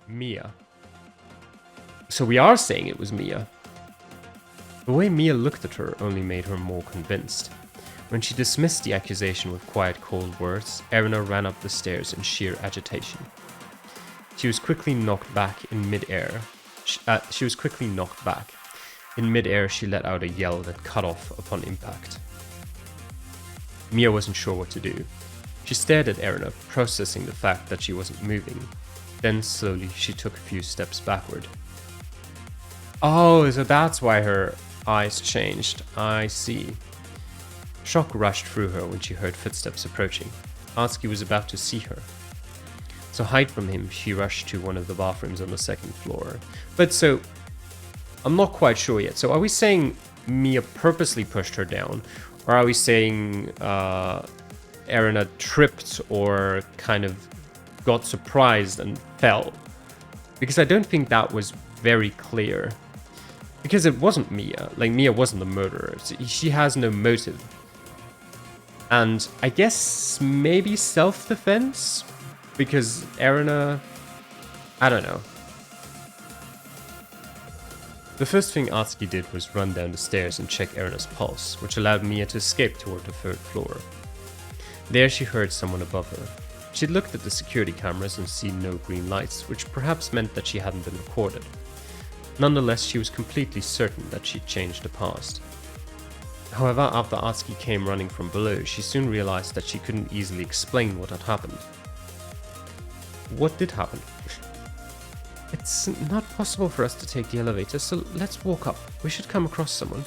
Mia. So we are saying it was Mia. The way Mia looked at her only made her more convinced. When she dismissed the accusation with quiet, cold words, Erina ran up the stairs in sheer agitation. She was quickly knocked back in mid-air. In mid-air, she let out a yell that cut off upon impact. Mia wasn't sure what to do. She stared at Erina, processing the fact that she wasn't moving. Then, slowly, she took a few steps backward. Oh, so that's why her eyes changed. I see. Shock rushed through her when she heard footsteps approaching. Atsuki was about to see her. To hide from him, she rushed to one of the bathrooms on the second floor. But so, I'm not quite sure yet. So are we saying Mia purposely pushed her down? Or are we saying Erina tripped or kind of got surprised and fell? Because I don't think that was very clear. Because it wasn't Mia. Like, Mia wasn't the murderer. She has no motive. And I guess maybe self-defense? Because Erina... I don't know. The first thing Atsuki did was run down the stairs and check Erina's pulse, which allowed Mia to escape toward the third floor. There she heard someone above her. She'd looked at the security cameras and seen no green lights, which perhaps meant that she hadn't been recorded. Nonetheless, she was completely certain that she'd changed the past. However, after Atsuki came running from below, she soon realized that she couldn't easily explain what had happened. What did happen? It's not possible for us to take the elevator, so let's walk up. We should come across someone.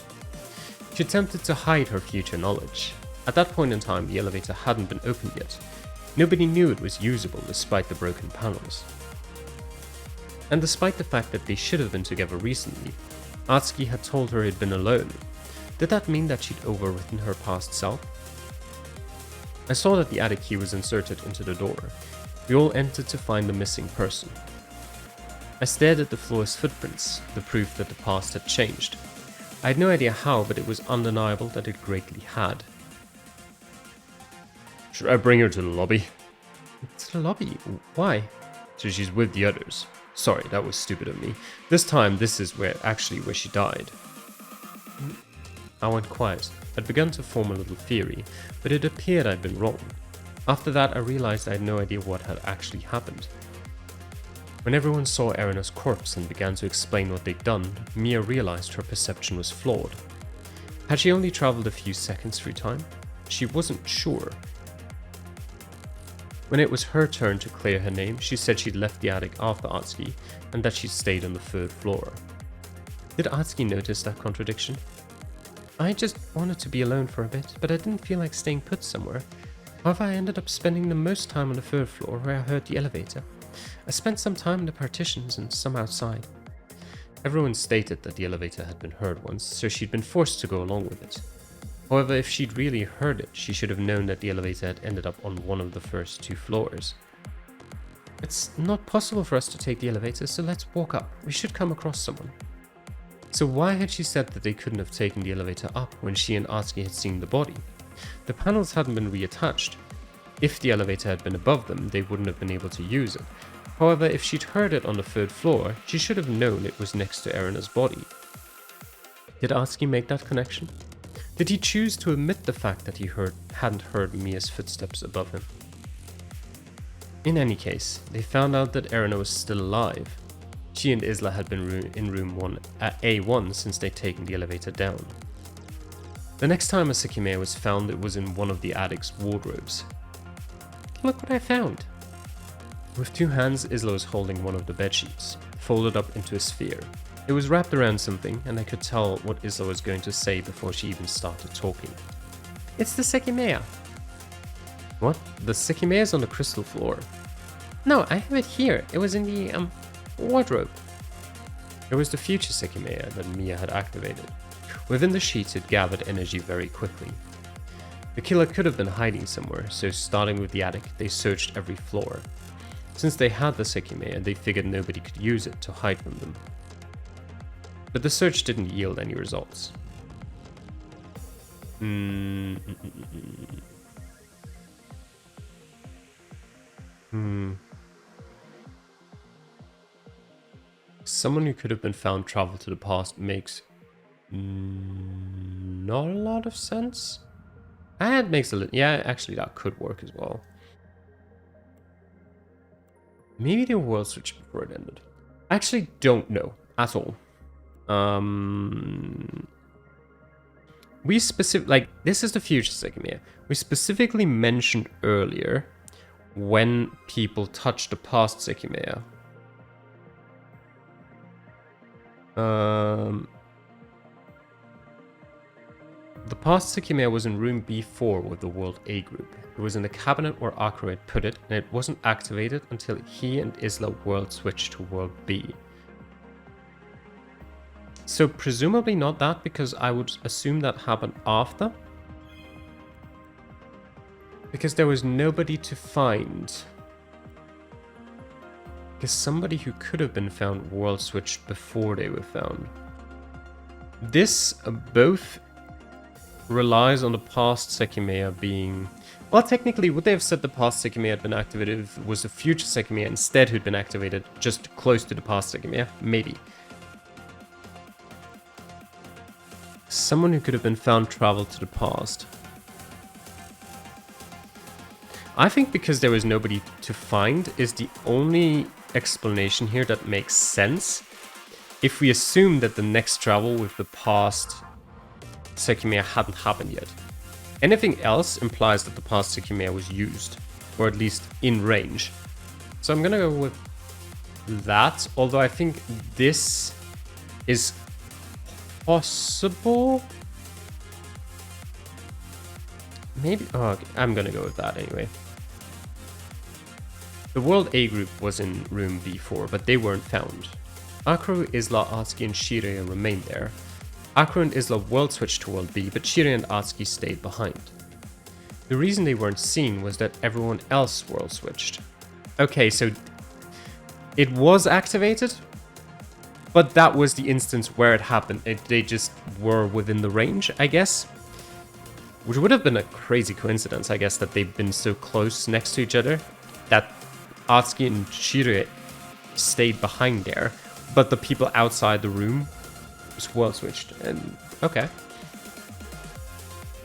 She attempted to hide her future knowledge. At that point in time, the elevator hadn't been opened yet. Nobody knew it was usable despite the broken panels. And despite the fact that they should have been together recently, Atsuki had told her he'd been alone. Did that mean that she'd overwritten her past self? I saw that the attic key was inserted into the door. We all entered to find the missing person. I stared at the floor's footprints, the proof that the past had changed. I had no idea how, but it was undeniable that it greatly had. Should I bring her to the lobby? To the lobby? Why? So she's with the others. Sorry, that was stupid of me. This time, this is where she died. I went quiet. I'd begun to form a little theory, but it appeared I'd been wrong. After that, I realized I had no idea what had actually happened. When everyone saw Erina's corpse and began to explain what they'd done, Mia realized her perception was flawed. Had she only traveled a few seconds through time? She wasn't sure. When it was her turn to clear her name, she said she'd left the attic after Atsuki and that she'd stayed on the third floor. Did Atsuki notice that contradiction? I just wanted to be alone for a bit, but I didn't feel like staying put somewhere. However, I ended up spending the most time on the third floor where I heard the elevator. I spent some time in the partitions and some outside. Everyone stated that the elevator had been heard once, so she'd been forced to go along with it. However, if she'd really heard it, she should have known that the elevator had ended up on one of the first two floors. It's not possible for us to take the elevator, so let's walk up. We should come across someone. So why had she said that they couldn't have taken the elevator up when she and Atsuki had seen the body? The panels hadn't been reattached. If the elevator had been above them, they wouldn't have been able to use it. However, if she'd heard it on the third floor, she should have known it was next to Erina's body. Did Atsuki make that connection? Did he choose to omit the fact that he hadn't heard Mia's footsteps above him? In any case, they found out that Erina was still alive. She and Isla had been in room A1 since they'd taken the elevator down. The next time a Sekimeiya was found, it was in one of the attic's wardrobes. Look what I found! With two hands, Isla was holding one of the bedsheets, folded up into a sphere. It was wrapped around something, and I could tell what Isla was going to say before she even started talking. It's the Sekimeiya. What? The Sekimeiya's on the crystal floor? No, I have it here. It was in the, wardrobe. It was the future Sekimeiya that Mia had activated. Within the sheets, it gathered energy very quickly. The killer could have been hiding somewhere, so starting with the attic, they searched every floor. Since they had the Sekimeiya, they figured nobody could use it to hide from them. But the search didn't yield any results. Someone who could have been found traveled to the past makes not a lot of sense. It makes a little... Yeah, actually that could work as well. Maybe they were world switched before it ended. I actually don't know at all. We this is the future Sekimeiya. We specifically mentioned earlier when people touch the past Sekimeiya. The past Sekimeiya was in room B4 with the World A group. It was in the cabinet where Akro had put it, and it wasn't activated until he and Isla world switched to World B. So presumably not that, because I would assume that happened after. Because there was nobody to find. Because somebody who could have been found world switched before they were found. This both relies on the past Sekimeiya being... Well, technically, would they have said the past Sekimeiya had been activated if it was the future Sekimeiya instead who'd been activated just close to the past Sekimeiya? Maybe. Someone who could have been found traveled to the past. I think because there was nobody to find is the only explanation here that makes sense. If we assume that the next travel with the past Sekimeiya hadn't happened yet. Anything else implies that the past Sekimeiya was used, or at least in range. So I'm gonna go with that, although I think this is possible. Maybe, oh, okay. I'm gonna go with that anyway. The World A group was in room B4, but they weren't found. Akro, Isla, Atsuki, and Shirei remained there. Akro and Isla world switched to World B, but Shirei and Atsuki stayed behind. The reason they weren't seen was that everyone else world switched. Okay, so it was activated, but that was the instance where it happened. They just were within the range, I guess. Which would have been a crazy coincidence, I guess, that they've been so close next to each other that Atsuki and Shirei stayed behind there, but the people outside the room was world switched. And okay.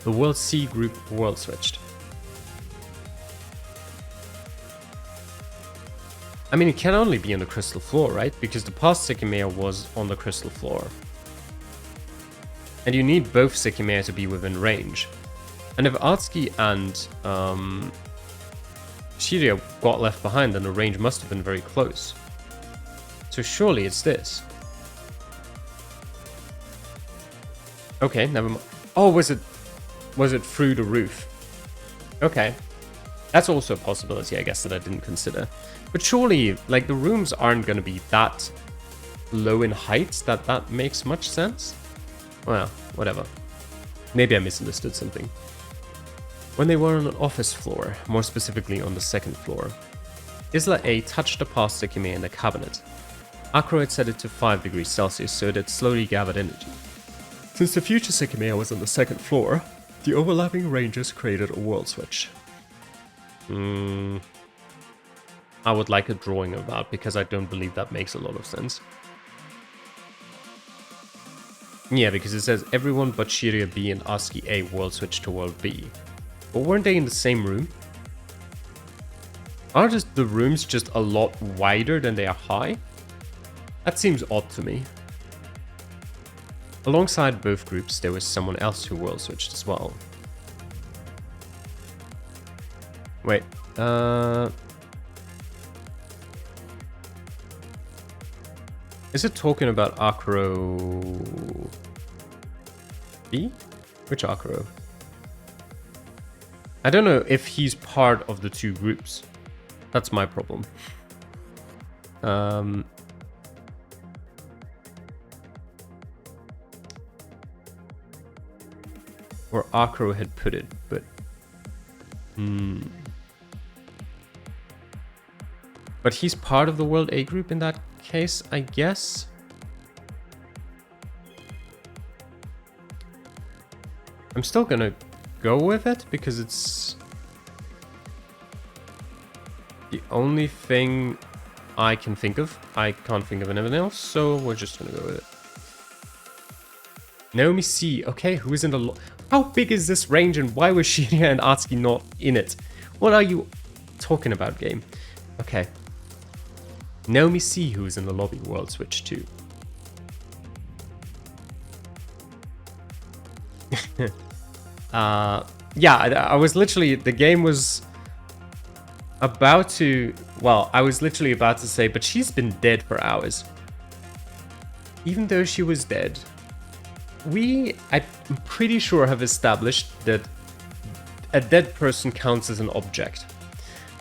The World C group world switched. I mean, it can only be on the crystal floor, right? Because the past Sekimeiya was on the crystal floor. And you need both Sekimeiya to be within range. And if Atsuki and Shirei got left behind, then the range must have been very close. So surely it's this. Okay, never mind. Oh, was it through the roof? Okay. That's also a possibility, I guess, that I didn't consider. But surely, like, the rooms aren't going to be that low in height that makes much sense. Well, whatever. Maybe I misunderstood something. When they were on an office floor, more specifically on the second floor, Isla A touched the past Sekimeiya in the cabinet. Akro had set it to 5 degrees Celsius so that it slowly gathered energy. Since the future Sekimeiya was on the second floor, the overlapping ranges created a world switch. I would like a drawing of that, because I don't believe that makes a lot of sense. Yeah, because it says everyone but Shirei B and Atsuki A world switched to World B. But weren't they in the same room? Are just the rooms just a lot wider than they are high? That seems odd to me. Alongside both groups, there was someone else who world switched as well. Wait, is it talking about Akro B? Which Akro? I don't know if he's part of the two groups. That's my problem. Or Akro had put it, but... But he's part of the World A group in that case, I guess? I'm still gonna go with it, because it's the only thing I can think of. I can't think of anything else, so we're just gonna go with it. Naomi C. Okay, who is in the how big is this range and why was Shiria and Atsuki not in it? What are you talking about, game? Okay. Naomi C, who is in the lobby, world switch too. Yeah, I was literally, the game was about to, well, I was literally about to say, but she's been dead for hours. Even though she was dead, I'm pretty sure, have established that a dead person counts as an object.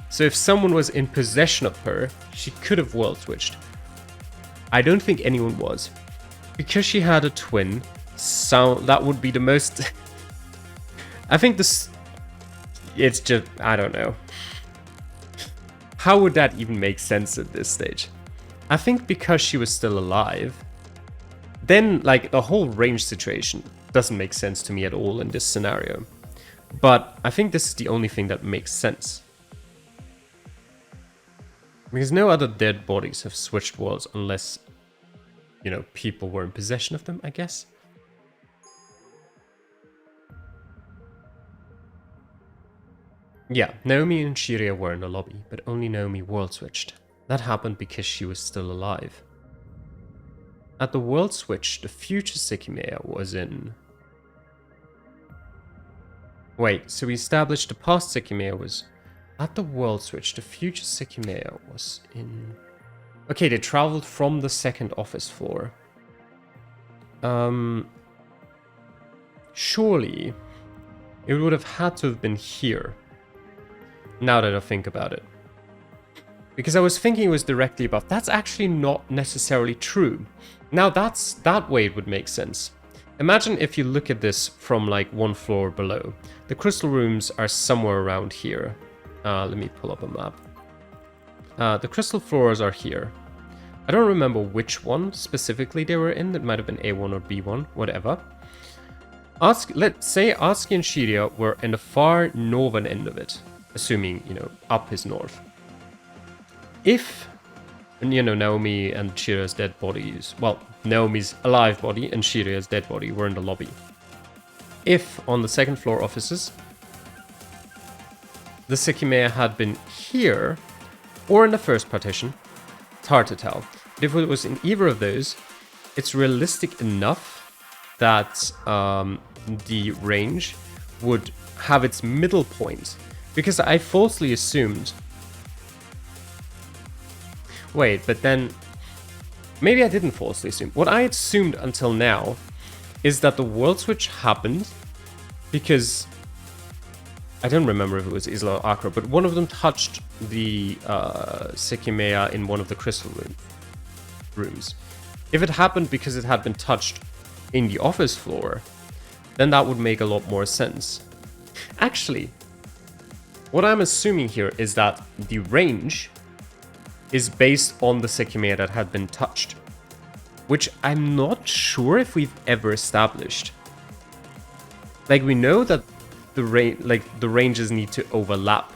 So if someone was in possession of her, she could have world switched. I don't think anyone was. Because she had a twin, so that would be the most... I think this... It's just... I don't know. How would that even make sense at this stage? I think because she was still alive, then, like, the whole range situation doesn't make sense to me at all in this scenario. But I think this is the only thing that makes sense. Because no other dead bodies have switched worlds unless, you know, people were in possession of them, I guess. Yeah, Naomi and Shiria were in the lobby, but only Naomi world switched. That happened because she was still alive. At the world switch, the future Sekimeiya was in... Wait, so we established the past Sekimeiya was... At the world switch, the future Sekimeiya was in... Okay, they traveled from the second office floor. Surely, it would have had to have been here. Now that I think about it. Because I was thinking it was directly above. That's actually not necessarily true. Now that way it would make sense. Imagine if you look at this from like one floor below. The crystal rooms are somewhere around here. Let me pull up a map. The crystal floors are here. I don't remember which one specifically they were in. That might have been A1 or B1, whatever. Let's say Atsuki and Shiria were in the far northern end of it. Assuming, you know, up is north. If, you know, Naomi and Shiria's dead bodies, well, Naomi's alive body and Shiria's dead body were in the lobby. If on the second floor offices, the Sekimeiya had been here, or in the first partition, it's hard to tell. But if it was in either of those, it's realistic enough that the range would have its middle point. Because I falsely assumed... Wait, but then... Maybe I didn't falsely assume. What I assumed until now is that the world switch happened because... I don't remember if it was Isla or Akra, but one of them touched the Sekimeiya in one of the crystal rooms. If it happened because it had been touched in the office floor, then that would make a lot more sense. Actually... What I'm assuming here is that the range is based on the Sekimeiya that had been touched, which I'm not sure if we've ever established. Like, we know that the ranges need to overlap,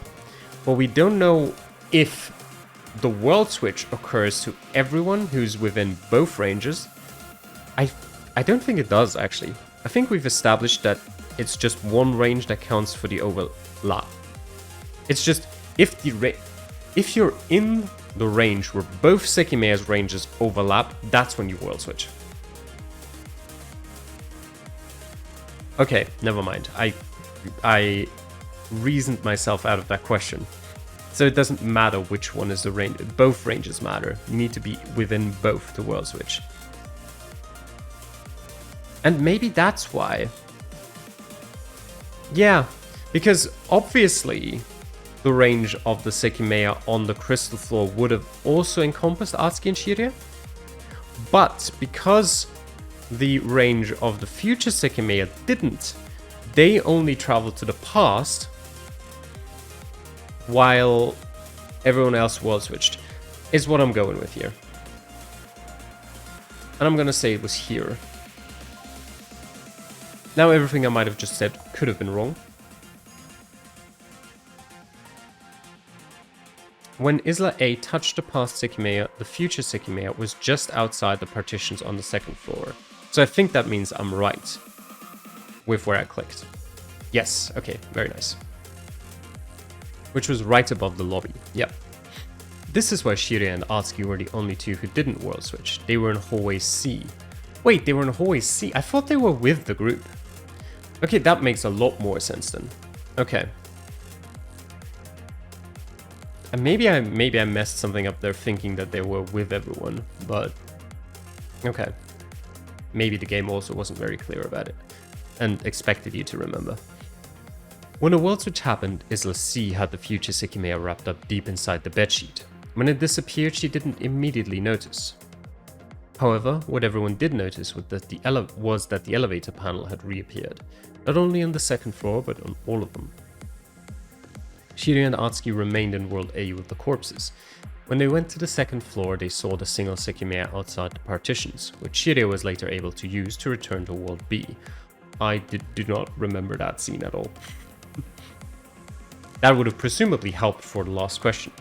but we don't know if the world switch occurs to everyone who's within both ranges. I don't think it does, actually. I think we've established that it's just one range that counts for the overlap. It's just, if you're in the range where both Sekimeiya's ranges overlap, that's when you world switch. Okay, never mind. I reasoned myself out of that question. So it doesn't matter which one is the range. Both ranges matter. You need to be within both to world switch. And maybe that's why. Yeah, because obviously... the range of the Sekimeiya on the crystal floor would have also encompassed Atsuki and Shiria. But because the range of the future Sekimeiya didn't, they only traveled to the past while everyone else world switched, is what I'm going with here. And I'm gonna say it was here. Now everything I might have just said could have been wrong. When Isla A touched the past Sekimeiya, the future Sekimeiya was just outside the partitions on the second floor. So I think that means I'm right with where I clicked. Yes, okay, very nice. Which was right above the lobby, yep. This is why Shiria and Atsuki were the only two who didn't world switch. They were in hallway C. Wait, they were in hallway C? I thought they were with the group. Okay, that makes a lot more sense then. Okay. And maybe I messed something up there thinking that they were with everyone, but okay. Maybe the game also wasn't very clear about it and expected you to remember. When a world switch happened, Isla C had the future Sekimeiya wrapped up deep inside the bedsheet. When it disappeared, she didn't immediately notice. However, what everyone did notice was that the elevator panel had reappeared, not only on the second floor but on all of them. Shiria and Atsuki remained in World A with the corpses. When they went to the second floor, they saw the single Sekimeiya outside the partitions, which Shiria was later able to use to return to World B. I do not remember that scene at all. That would have presumably helped for the last question.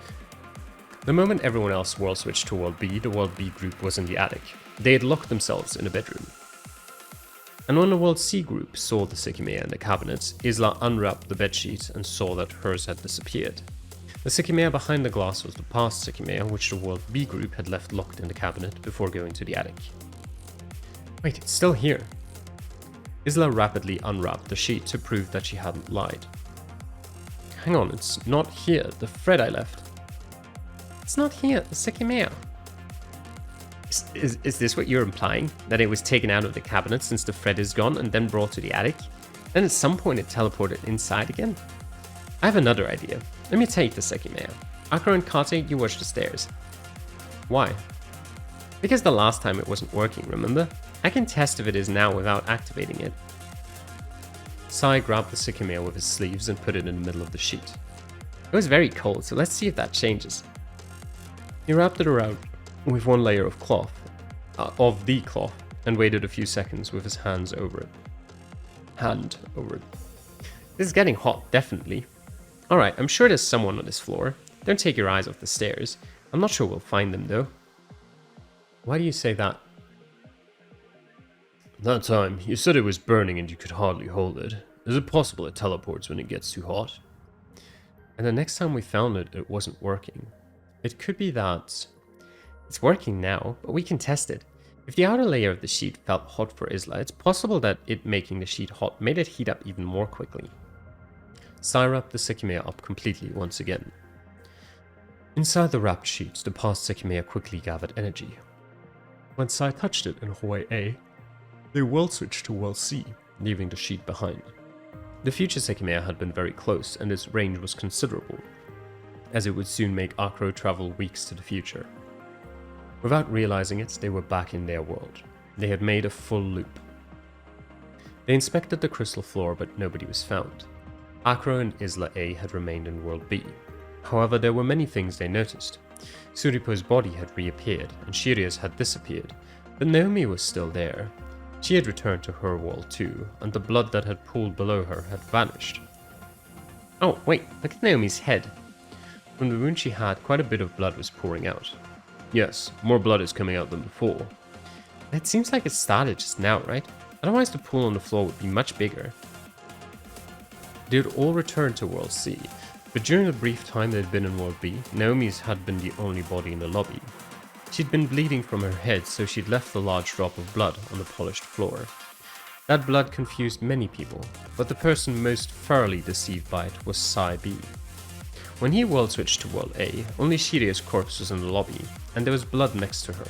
The moment everyone else world switched to World B, the World B group was in the attic. They had locked themselves in a bedroom. And when the World C group saw the Sekimeiya in the cabinet, Isla unwrapped the bedsheet and saw that hers had disappeared. The Sekimeiya behind the glass was the past Sekimeiya, which the World B group had left locked in the cabinet before going to the attic. Wait, it's still here. Isla rapidly unwrapped the sheet to prove that she hadn't lied. Hang on, it's not here, the thread I left. It's not here, the Sekimeiya. Is this what you're implying? That it was taken out of the cabinet since the thread is gone and then brought to the attic? Then at some point it teleported inside again? I have another idea. Let me take the Sekimeiya. Akira and Kate, you watch the stairs. Why? Because the last time it wasn't working, remember? I can test if it is now without activating it. Sai grabbed the Sekimeiya with his sleeves and put it in the middle of the sheet. It was very cold, so let's see if that changes. He wrapped it around with one layer of the cloth, and waited a few seconds with his hand over it. This is getting hot, definitely. Alright, I'm sure there's someone on this floor. Don't take your eyes off the stairs. I'm not sure we'll find them though. Why do you say that? That time, you said it was burning and you could hardly hold it. Is it possible it teleports when it gets too hot? And the next time we found it, it wasn't working. It could be that... It's working now, but we can test it. If the outer layer of the sheet felt hot for Isla, it's possible that it making the sheet hot made it heat up even more quickly. Sai wrapped the Sekimeiya up completely once again. Inside the wrapped sheet, the past Sekimeiya quickly gathered energy. When Sai touched it in hallway A, they world switched to World C, leaving the sheet behind. The future Sekimeiya had been very close, and its range was considerable, as it would soon make Akro travel weeks to the future. Without realizing it, they were back in their world. They had made a full loop. They inspected the crystal floor, but nobody was found. Akro and Isla A had remained in World B. However, there were many things they noticed. Suripo's body had reappeared, and Shiria's had disappeared, but Naomi was still there. She had returned to her world too, and the blood that had pooled below her had vanished. Oh, wait, look at Naomi's head. From the wound she had, quite a bit of blood was pouring out. Yes, more blood is coming out than before. It seems like it started just now, right? Otherwise the pool on the floor would be much bigger. They had all returned to World C, but during the brief time they had been in World B, Naomi's had been the only body in the lobby. She'd been bleeding from her head, so she'd left a large drop of blood on the polished floor. That blood confused many people, but the person most thoroughly deceived by it was Sai B. When he world switched to World A, only Shiria's corpse was in the lobby, and there was blood next to her.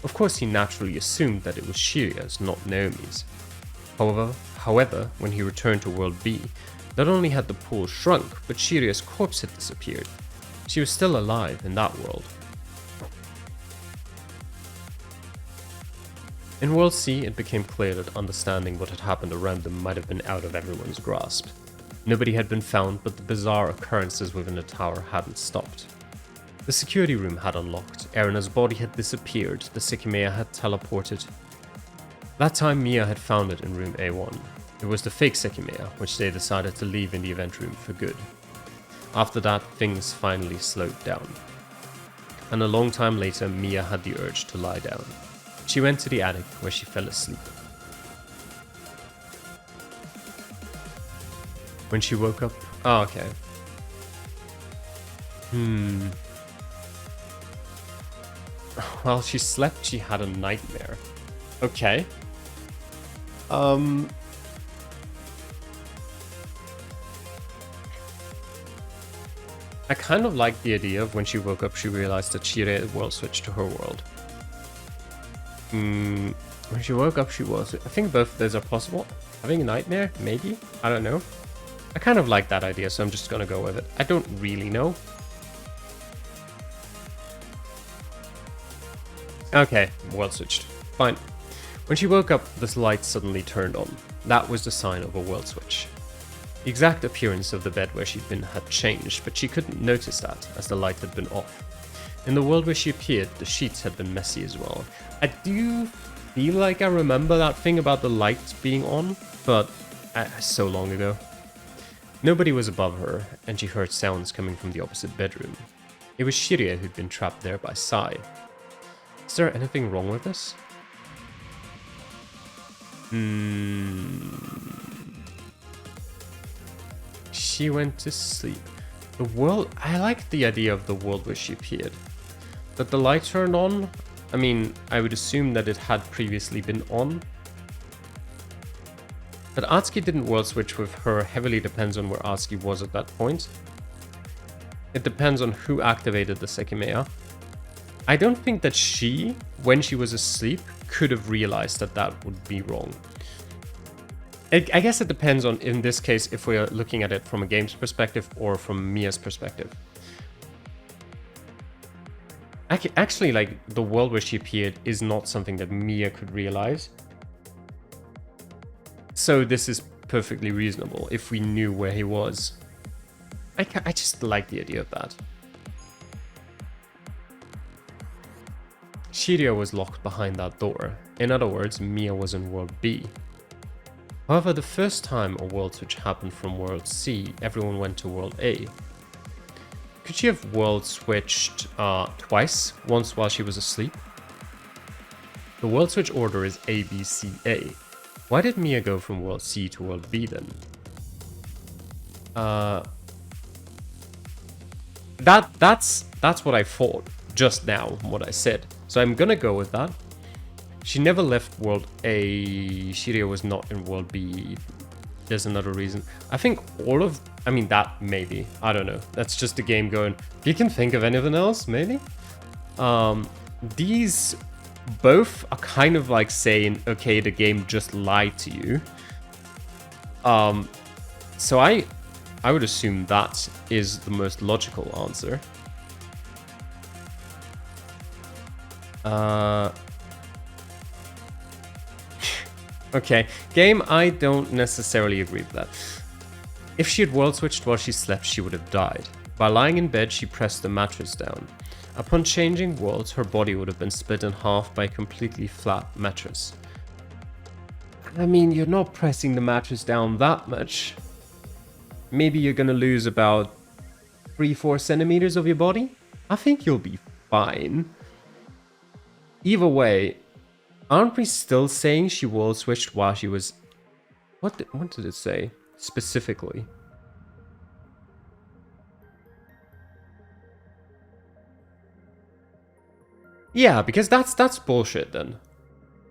Of course, he naturally assumed that it was Shiria's, not Naomi's. However, when he returned to World B, not only had the pool shrunk, but Shiria's corpse had disappeared. She was still alive in that world. In World C, it became clear that understanding what had happened around them might have been out of everyone's grasp. Nobody had been found, but the bizarre occurrences within the tower hadn't stopped. The security room had unlocked, Erina's body had disappeared, the Sekimeiya had teleported. That time Mia had found it in room A1. It was the fake Sekimeiya, which they decided to leave in the event room for good. After that, things finally slowed down. And a long time later, Mia had the urge to lie down. She went to the attic where she fell asleep. When she woke up... Oh, okay. While she slept, she had a nightmare. Okay. I kind of like the idea of when she woke up, she realized that Shirei had world switched to her world. When she woke up, she was... I think both of those are possible. Having a nightmare? Maybe? I don't know. I kind of like that idea, so I'm just gonna go with it. I don't really know. Okay, world switched. Fine. When she woke up, this light suddenly turned on. That was the sign of a world switch. The exact appearance of the bed where she'd been had changed, but she couldn't notice that, as the light had been off. In the world where she appeared, the sheets had been messy as well. I do feel like I remember that thing about the light being on, but so long ago. Nobody was above her, and she heard sounds coming from the opposite bedroom. It was Shirei who'd been trapped there by Sai. Is there anything wrong with this? She went to sleep. The world... I like the idea of the world where she appeared. That the light turned on? I mean, I would assume that it had previously been on. That Atsuki didn't world switch with her heavily depends on where Atsuki was at that point. It depends on who activated the Sekimeiya. I don't think that she, when she was asleep, could have realized that that would be wrong. I guess it depends on, in this case, if we are looking at it from a game's perspective or from Mia's perspective. Actually, like, the world where she appeared is not something that Mia could realize. So this is perfectly reasonable if we knew where he was. I just like the idea of that. Shirei was locked behind that door. In other words, Mia was in World B. However, the first time a world switch happened from World C, everyone went to World A. Could she have world switched twice, once while she was asleep? The world switch order is A, B, C, A. Why did Mia go from World C to World B then? That's what I thought just now, what I said. So I'm gonna go with that. She never left World A. Shirei was not in World B. There's another reason. I think all of... I mean, that maybe. I don't know. That's just the game going, if you can think of anything else, maybe? These both are kind of like saying, okay, the game just lied to you. So I would assume that is the most logical answer. Okay, game, I don't necessarily agree with that. If she had world switched while she slept, she would have died. By lying in bed, she pressed the mattress down. Upon changing worlds, her body would have been split in half by a completely flat mattress. I mean, you're not pressing the mattress down that much. Maybe you're gonna lose about 3-4 centimeters of your body? I think you'll be fine. Either way, aren't we still saying she world switched while she was... What did it say specifically? Yeah, because that's bullshit then.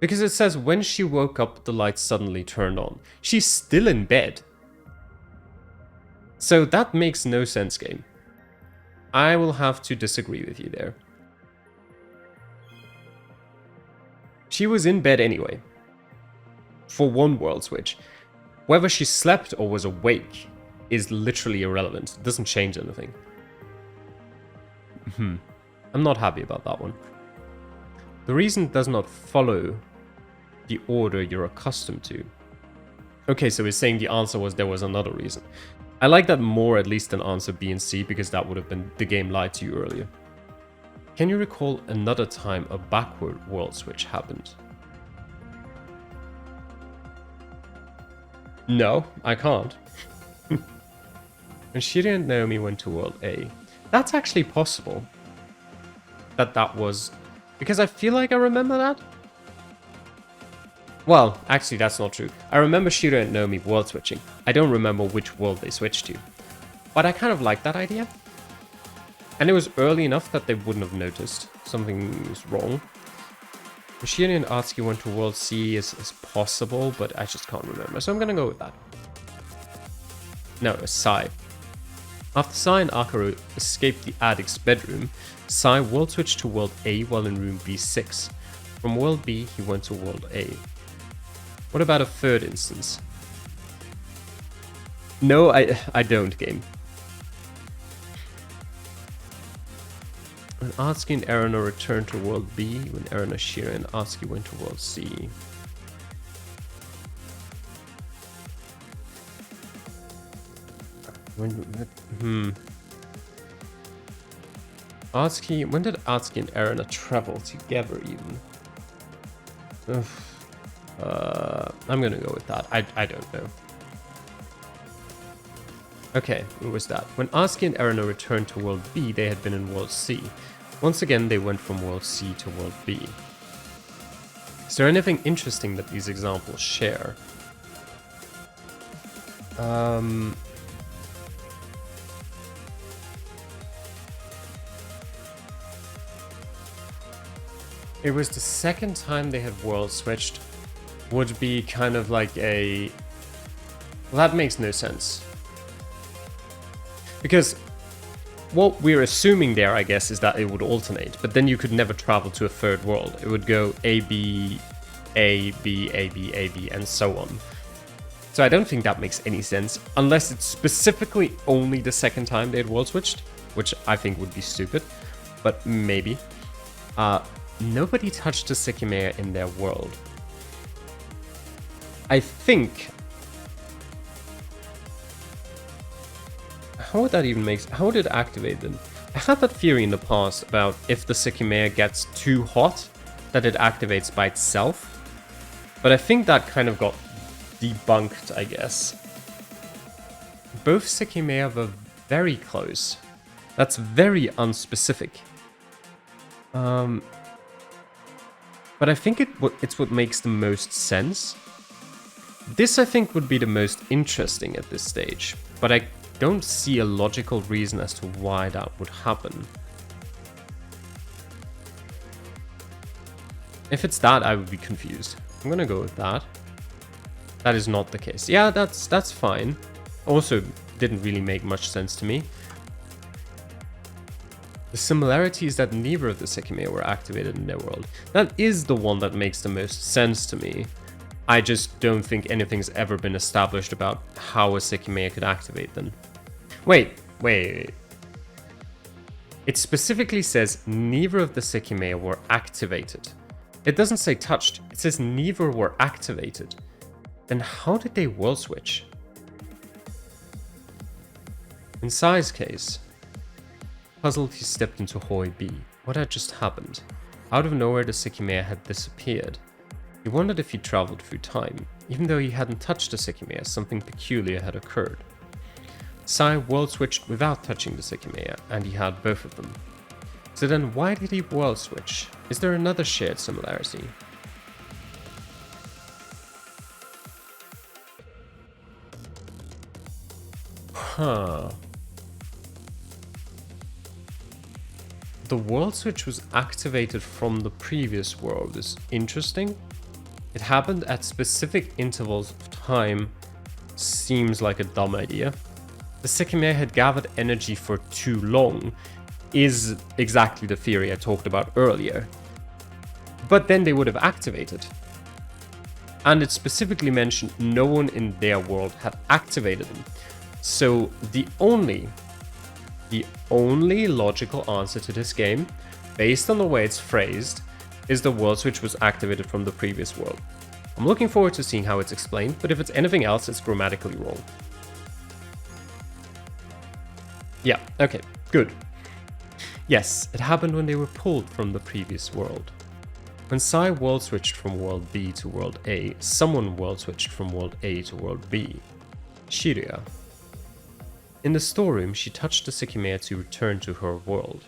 Because it says when she woke up, the light suddenly turned on. She's still in bed. So that makes no sense, game. I will have to disagree with you there. She was in bed anyway. For one world switch. Whether she slept or was awake is literally irrelevant. It doesn't change anything. I'm not happy about that one. The reason does not follow the order you're accustomed to. Okay, so it's saying the answer was there was another reason. I like that more at least than answer B and C, because that would have been the game lied to you earlier. Can you recall another time a backward world switch happened? No, I can't. When Shiri and Naomi went to World A. That's actually possible. That was... Because I feel like I remember that. Well, actually that's not true. I remember Shiri and Naomi world switching. I don't remember which world they switched to. But I kind of like that idea. And it was early enough that they wouldn't have noticed something's wrong. Shiri and Atsuki went to World C is possible, but I just can't remember. So I'm gonna go with that. No, it's Sai. After Sai and Akaru escaped the addict's bedroom, Sai world switched to World A while in room B6. From World B, he went to World A. What about a third instance? No, I don't, game. When Atsuki and Erina returned to World B, when Erina, Shira, and Atsuki went to World C. Atsuki, when did Atsuki and Erina travel together even? I'm gonna go with that. I don't know. Okay, what was that? When Atsuki and Erina returned to World B, they had been in World C. Once again, they went from World C to World B. Is there anything interesting that these examples share? It was the second time they had world switched. Would be kind of like a... Well, that makes no sense. Because what we're assuming there, I guess, is that it would alternate. But then you could never travel to a third world. It would go A, B, A, B, A, B, A, B, and so on. So I don't think that makes any sense. Unless it's specifically only the second time they had world switched. Which I think would be stupid. But maybe. Nobody touched the Sekimeiya in their world. I think... How would that even make... How would it activate them? I had that theory in the past about if the Sekimeiya gets too hot, that it activates by itself. But I think that kind of got debunked, I guess. Both Sekimeiya were very close. That's very unspecific. But I think it's what makes the most sense. This, I think, would be the most interesting at this stage, but I don't see a logical reason as to why that would happen. If it's that, I would be confused. I'm gonna go with that. That is not the case. Yeah, that's fine. Also, didn't really make much sense to me. The similarity is that neither of the Sekimeiya were activated in their world. That is the one that makes the most sense to me. I just don't think anything's ever been established about how a Sekimeiya could activate them. Wait. It specifically says neither of the Sekimeiya were activated. It doesn't say touched, it says neither were activated. Then how did they world switch? In Sai's case, puzzled, he stepped into Hoi B. What had just happened? Out of nowhere, the Sekimeiya had disappeared. He wondered if he traveled through time. Even though he hadn't touched the Sekimeiya, something peculiar had occurred. Sai world switched without touching the Sekimeiya, and he had both of them. So then why did he world switch? Is there another shared similarity? Huh. The world switch was activated from the previous world is interesting. It happened at specific intervals of time. Seems like a dumb idea. The Sekimeiya had gathered energy for too long is exactly the theory I talked about earlier. But then they would have activated. And it specifically mentioned no one in their world had activated them. So the only logical answer to this game, based on the way it's phrased, is the world switch was activated from the previous world. I'm looking forward to seeing how it's explained, but if it's anything else, it's grammatically wrong. Yeah, okay, good. Yes, it happened when they were pulled from the previous world. When Sai world switched from world B to world A, someone world switched from world A to world B. Shirya. In the storeroom, she touched the Sekimeiya to return to her world.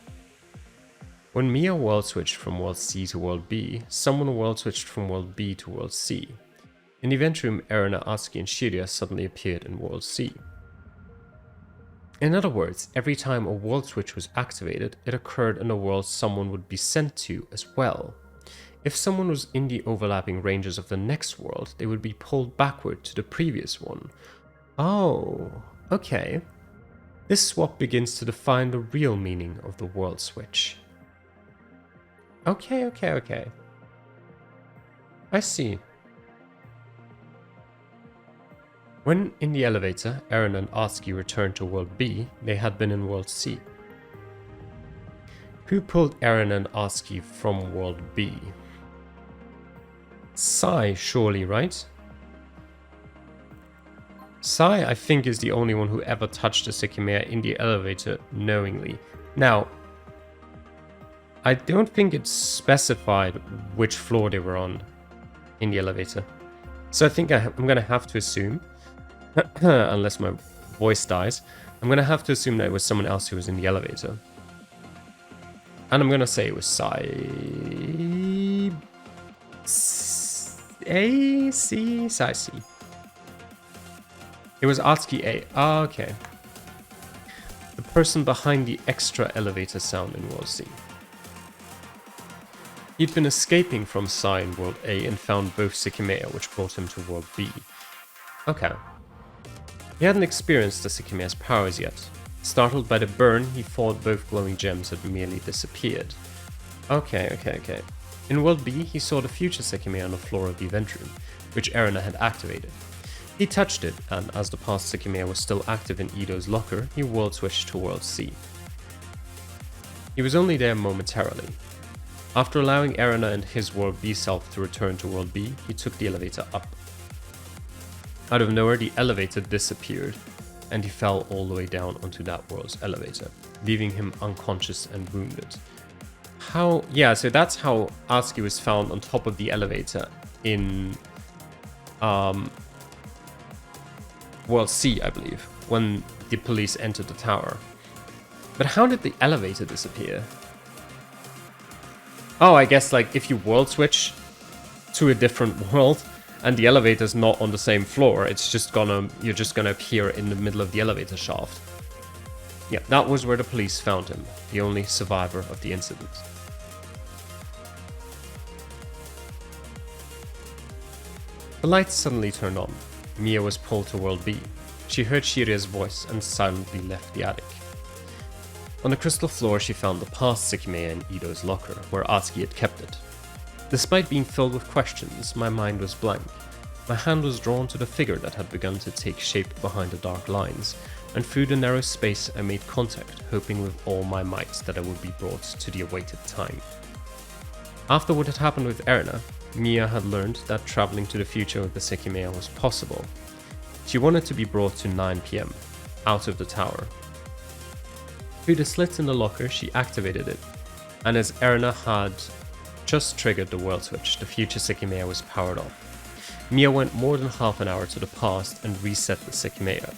When Mia world switched from world C to world B, someone world switched from world B to world C. In the event room, Erina, Atsuki, and Shirya suddenly appeared in world C. In other words, every time a world switch was activated, it occurred in a world someone would be sent to as well. If someone was in the overlapping ranges of the next world, they would be pulled backward to the previous one. Oh, okay. This swap begins to define the real meaning of the world switch. Okay. I see. When in the elevator, Eren and Atsuki returned to World B, they had been in World C. Who pulled Eren and Atsuki from World B? Sai, surely, right? Sai, I think, is the only one who ever touched the Sekimeiya in the elevator knowingly. Now, I don't think it's specified which floor they were on in the elevator. So I think I'm going to have to assume, unless my voice dies, I'm going to have to assume that it was someone else who was in the elevator. And I'm going to say it was Sai... A, C, Sai C. It was Atsuki A. Ah, okay. The person behind the extra elevator sound in World C. He'd been escaping from Sai in World A and found both Sekimeiya, which brought him to World B. Okay. He hadn't experienced the Sekimeiya's powers yet. Startled by the burn, he thought both glowing gems had merely disappeared. Okay. In World B, he saw the future Sekimeiya on the floor of the event room, which Erina had activated. He touched it, and as the past Sekimeiya was still active in Ido's locker, he world switched to World C. He was only there momentarily. After allowing Erina and his World B self to return to World B, he took the elevator up. Out of nowhere, the elevator disappeared, and he fell all the way down onto that world's elevator, leaving him unconscious and wounded. How? Yeah, so that's how Atsuki was found on top of the elevator in World C, I believe, when the police entered the tower. But how did the elevator disappear? Oh, I guess like if you world switch to a different world and the elevator's not on the same floor, you're just gonna appear in the middle of the elevator shaft. Yeah, that was where the police found him, the only survivor of the incident. The lights suddenly turned on. Mia was pulled to World B. She heard Shirya's voice and silently left the attic. On the crystal floor, she found the past Sekimeiya in Ido's locker, where Atsuki had kept it. Despite being filled with questions, my mind was blank. My hand was drawn to the figure that had begun to take shape behind the dark lines, and through the narrow space I made contact, hoping with all my might that I would be brought to the awaited time. After what had happened with Erina, Mia had learned that traveling to the future with the Sekimeiya was possible. She wanted to be brought to 9 PM, out of the tower. Through the slit in the locker, she activated it, and as Erina had just triggered the world switch, the future Sekimeiya was powered off. Mia went more than half an hour to the past and reset the Sekimeiya.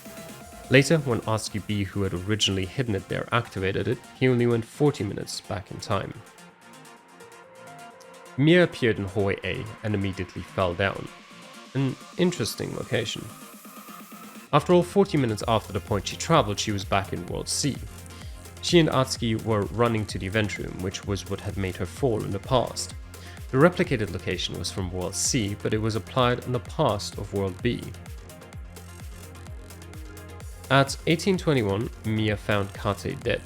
Later, when Atsuki B, who had originally hidden it there, activated it, he only went 40 minutes back in time. Mia appeared in hallway A and immediately fell down. An interesting location. After all, 40 minutes after the point she traveled, she was back in World C. She and Atsuki were running to the event room, which was what had made her fall in the past. The replicated location was from World C, but it was applied in the past of World B. At 1821, Mia found Kate dead.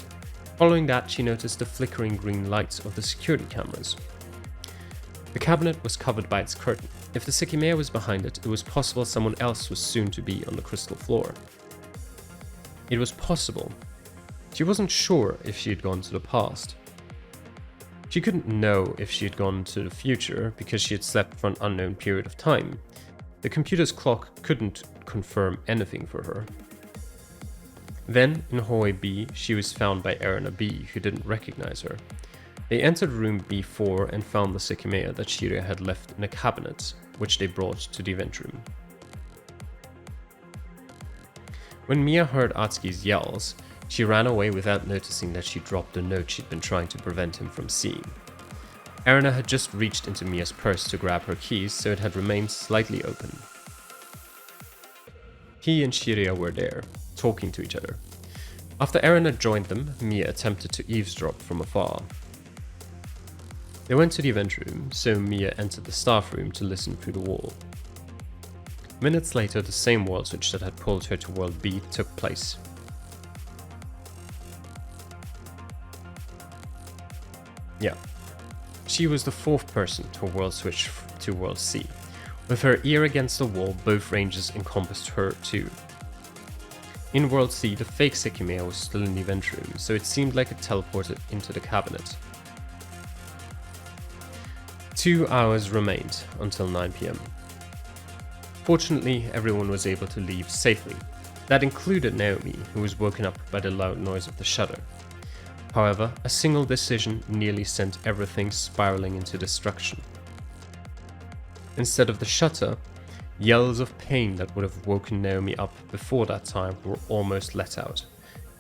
Following that, she noticed the flickering green lights of the security cameras. The cabinet was covered by its curtain. If the Sekimeiya was behind it, it was possible someone else was soon to be on the crystal floor. It was possible. She wasn't sure if she had gone to the past. She couldn't know if she had gone to the future because she had slept for an unknown period of time. The computer's clock couldn't confirm anything for her. Then, in hallway B, she was found by Erina B, who didn't recognize her. They entered room B4 and found the Sekimeiya that Shirya had left in a cabinet, which they brought to the event room. When Mia heard Atsuki's yells, she ran away without noticing that she dropped the note she'd been trying to prevent him from seeing. Erina had just reached into Mia's purse to grab her keys, so it had remained slightly open. He and Shiria were there, talking to each other. After Erina joined them, Mia attempted to eavesdrop from afar. They went to the event room, so Mia entered the staff room to listen through the wall. Minutes later, the same world switch that had pulled her to World B took place. Yeah. She was the fourth person to world switch to World C. With her ear against the wall, both ranges encompassed her too. In World C, the fake Sekimeiya was still in the event room, so it seemed like it teleported into the cabinet. 2 hours remained until 9 PM. Fortunately, everyone was able to leave safely. That included Naomi, who was woken up by the loud noise of the shutter. However, a single decision nearly sent everything spiraling into destruction. Instead of the shutter, yells of pain that would have woken Naomi up before that time were almost let out.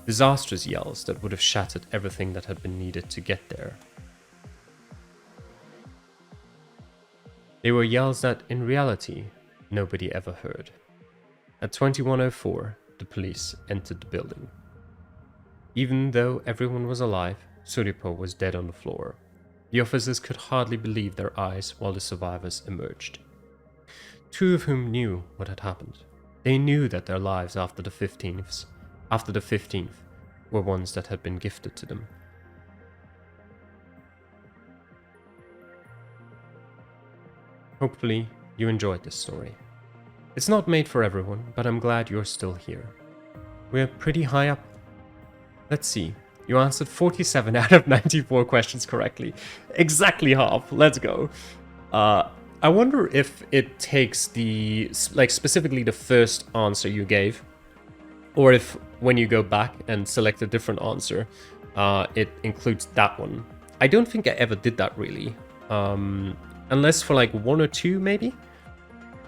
Disastrous yells that would have shattered everything that had been needed to get there. They were yells that, in reality, nobody ever heard. At 21:04, the police entered the building. Even though everyone was alive, Suripo was dead on the floor. The officers could hardly believe their eyes while the survivors emerged. 2 of whom knew what had happened. They knew that their lives after the 15th, were ones that had been gifted to them. Hopefully, you enjoyed this story. It's not made for everyone, but I'm glad you're still here. We're pretty high up. Let's see. You answered 47 out of 94 questions correctly. Exactly half. Let's go. I wonder if it takes specifically the first answer you gave, or if when you go back and select a different answer, it includes that one. I don't think I ever did that really. Unless for like 1 or 2 maybe.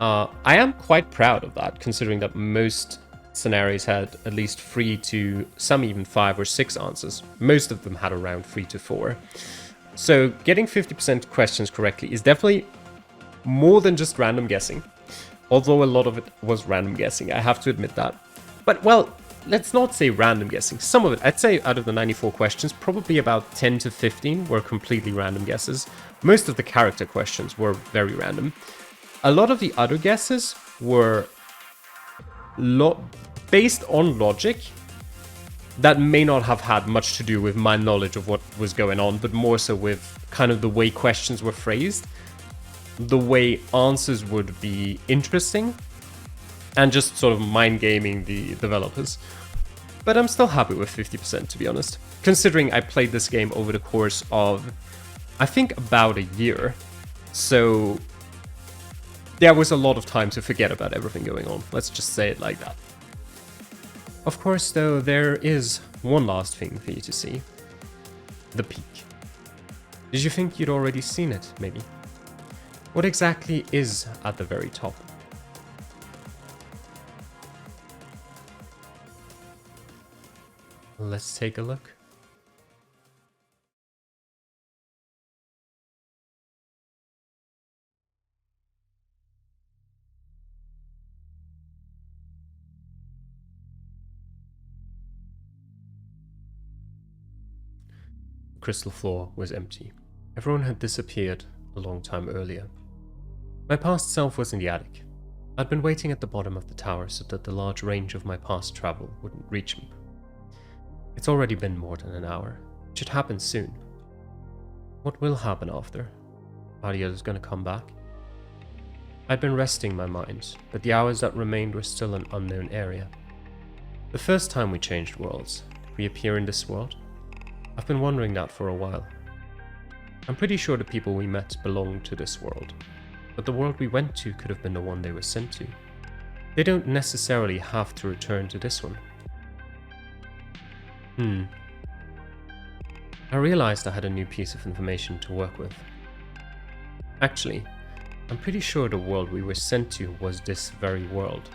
I am quite proud of that, considering that most scenarios had at least 3 to some even 5 or 6 answers. Most of them had around 3 to 4. So getting 50% questions correctly is definitely more than just random guessing. Although a lot of it was random guessing, I have to admit that. But well, let's not say random guessing. Some of it, I'd say out of the 94 questions, probably about 10 to 15 were completely random guesses. Most of the character questions were very random. A lot of the other guesses were based on logic that may not have had much to do with my knowledge of what was going on, but more so with kind of the way questions were phrased, the way answers would be interesting, and just sort of mind gaming the developers. But I'm still happy with 50%, to be honest, considering I played this game over the course of, I think, about a year. So there was a lot of time to forget about everything going on. Let's just say it like that. Of course, though, there is one last thing for you to see. The peak. Did you think you'd already seen it, maybe? What exactly is at the very top? Let's take a look. The crystal floor was empty. Everyone had disappeared a long time earlier. My past self was in the attic. I'd been waiting at the bottom of the tower so that the large range of my past travel wouldn't reach me. It's already been more than an hour. It should happen soon. What will happen after? Are the others going to come back? I'd been resting my mind, but the hours that remained were still an unknown area. The first time we changed worlds, did we appear in this world? I've been wondering that for a while. I'm pretty sure the people we met belonged to this world, but the world we went to could have been the one they were sent to. They don't necessarily have to return to this one. I realized I had a new piece of information to work with. Actually, I'm pretty sure the world we were sent to was this very world.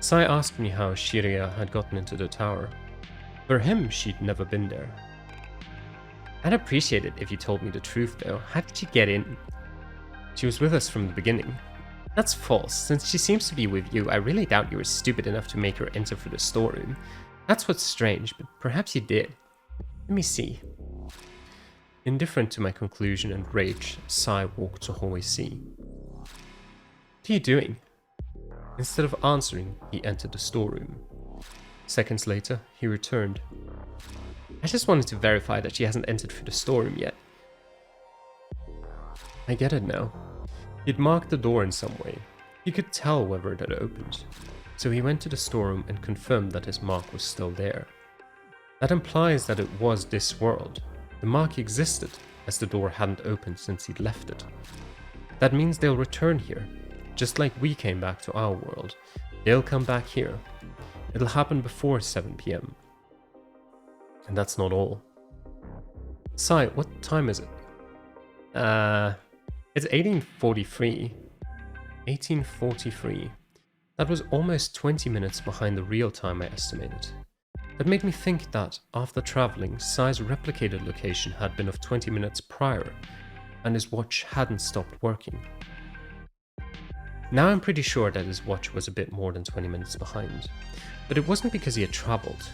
Sai asked me how Shiria had gotten into the tower. For him, she'd never been there. I'd appreciate it if you told me the truth though. How did she get in? She was with us from the beginning. That's false. Since she seems to be with you, I really doubt you were stupid enough to make her enter through the storeroom. That's what's strange, but perhaps you did. Let me see. Indifferent to my conclusion and rage, Sai walked to hallway C. What are you doing? Instead of answering, he entered the storeroom. Seconds later, he returned. I just wanted to verify that she hasn't entered through the storeroom yet. I get it now. He'd marked the door in some way. He could tell whether it had opened. So he went to the storeroom and confirmed that his mark was still there. That implies that it was this world. The mark existed, as the door hadn't opened since he'd left it. That means they'll return here. Just like we came back to our world, they'll come back here. It'll happen before 7 PM. And that's not all. Sai, what time is it? It's 1843. 1843. That was almost 20 minutes behind the real time I estimated. That made me think that, after traveling, Sai's replicated location had been of 20 minutes prior, and his watch hadn't stopped working. Now I'm pretty sure that his watch was a bit more than 20 minutes behind, but it wasn't because he had traveled.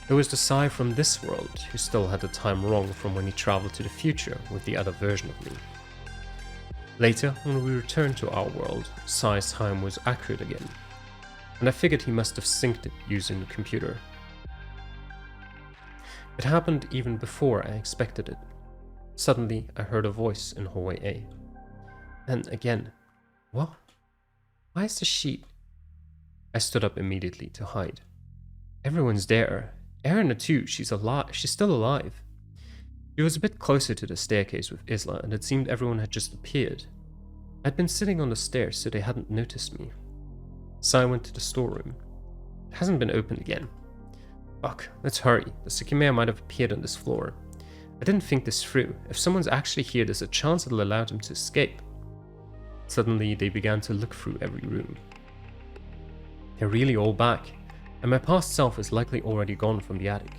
It was the Sai from this world who still had the time wrong from when he traveled to the future with the other version of me. Later, when we returned to our world, Sai's time was accurate again, and I figured he must have synced it using the computer. It happened even before I expected it. Suddenly, I heard a voice in hallway A. And again, what? Why is the sheet? I stood up immediately to hide. Everyone's there. Erina too, she's still alive. She was a bit closer to the staircase with Isla, and it seemed everyone had just appeared. I'd been sitting on the stairs, so they hadn't noticed me. Sai went to the storeroom. It hasn't been opened again. Fuck, let's hurry. The Sekimeiya might have appeared on this floor. I didn't think this through. If someone's actually here, there's a chance it'll allow them to escape. Suddenly, they began to look through every room. They're really all back, and my past self is likely already gone from the attic.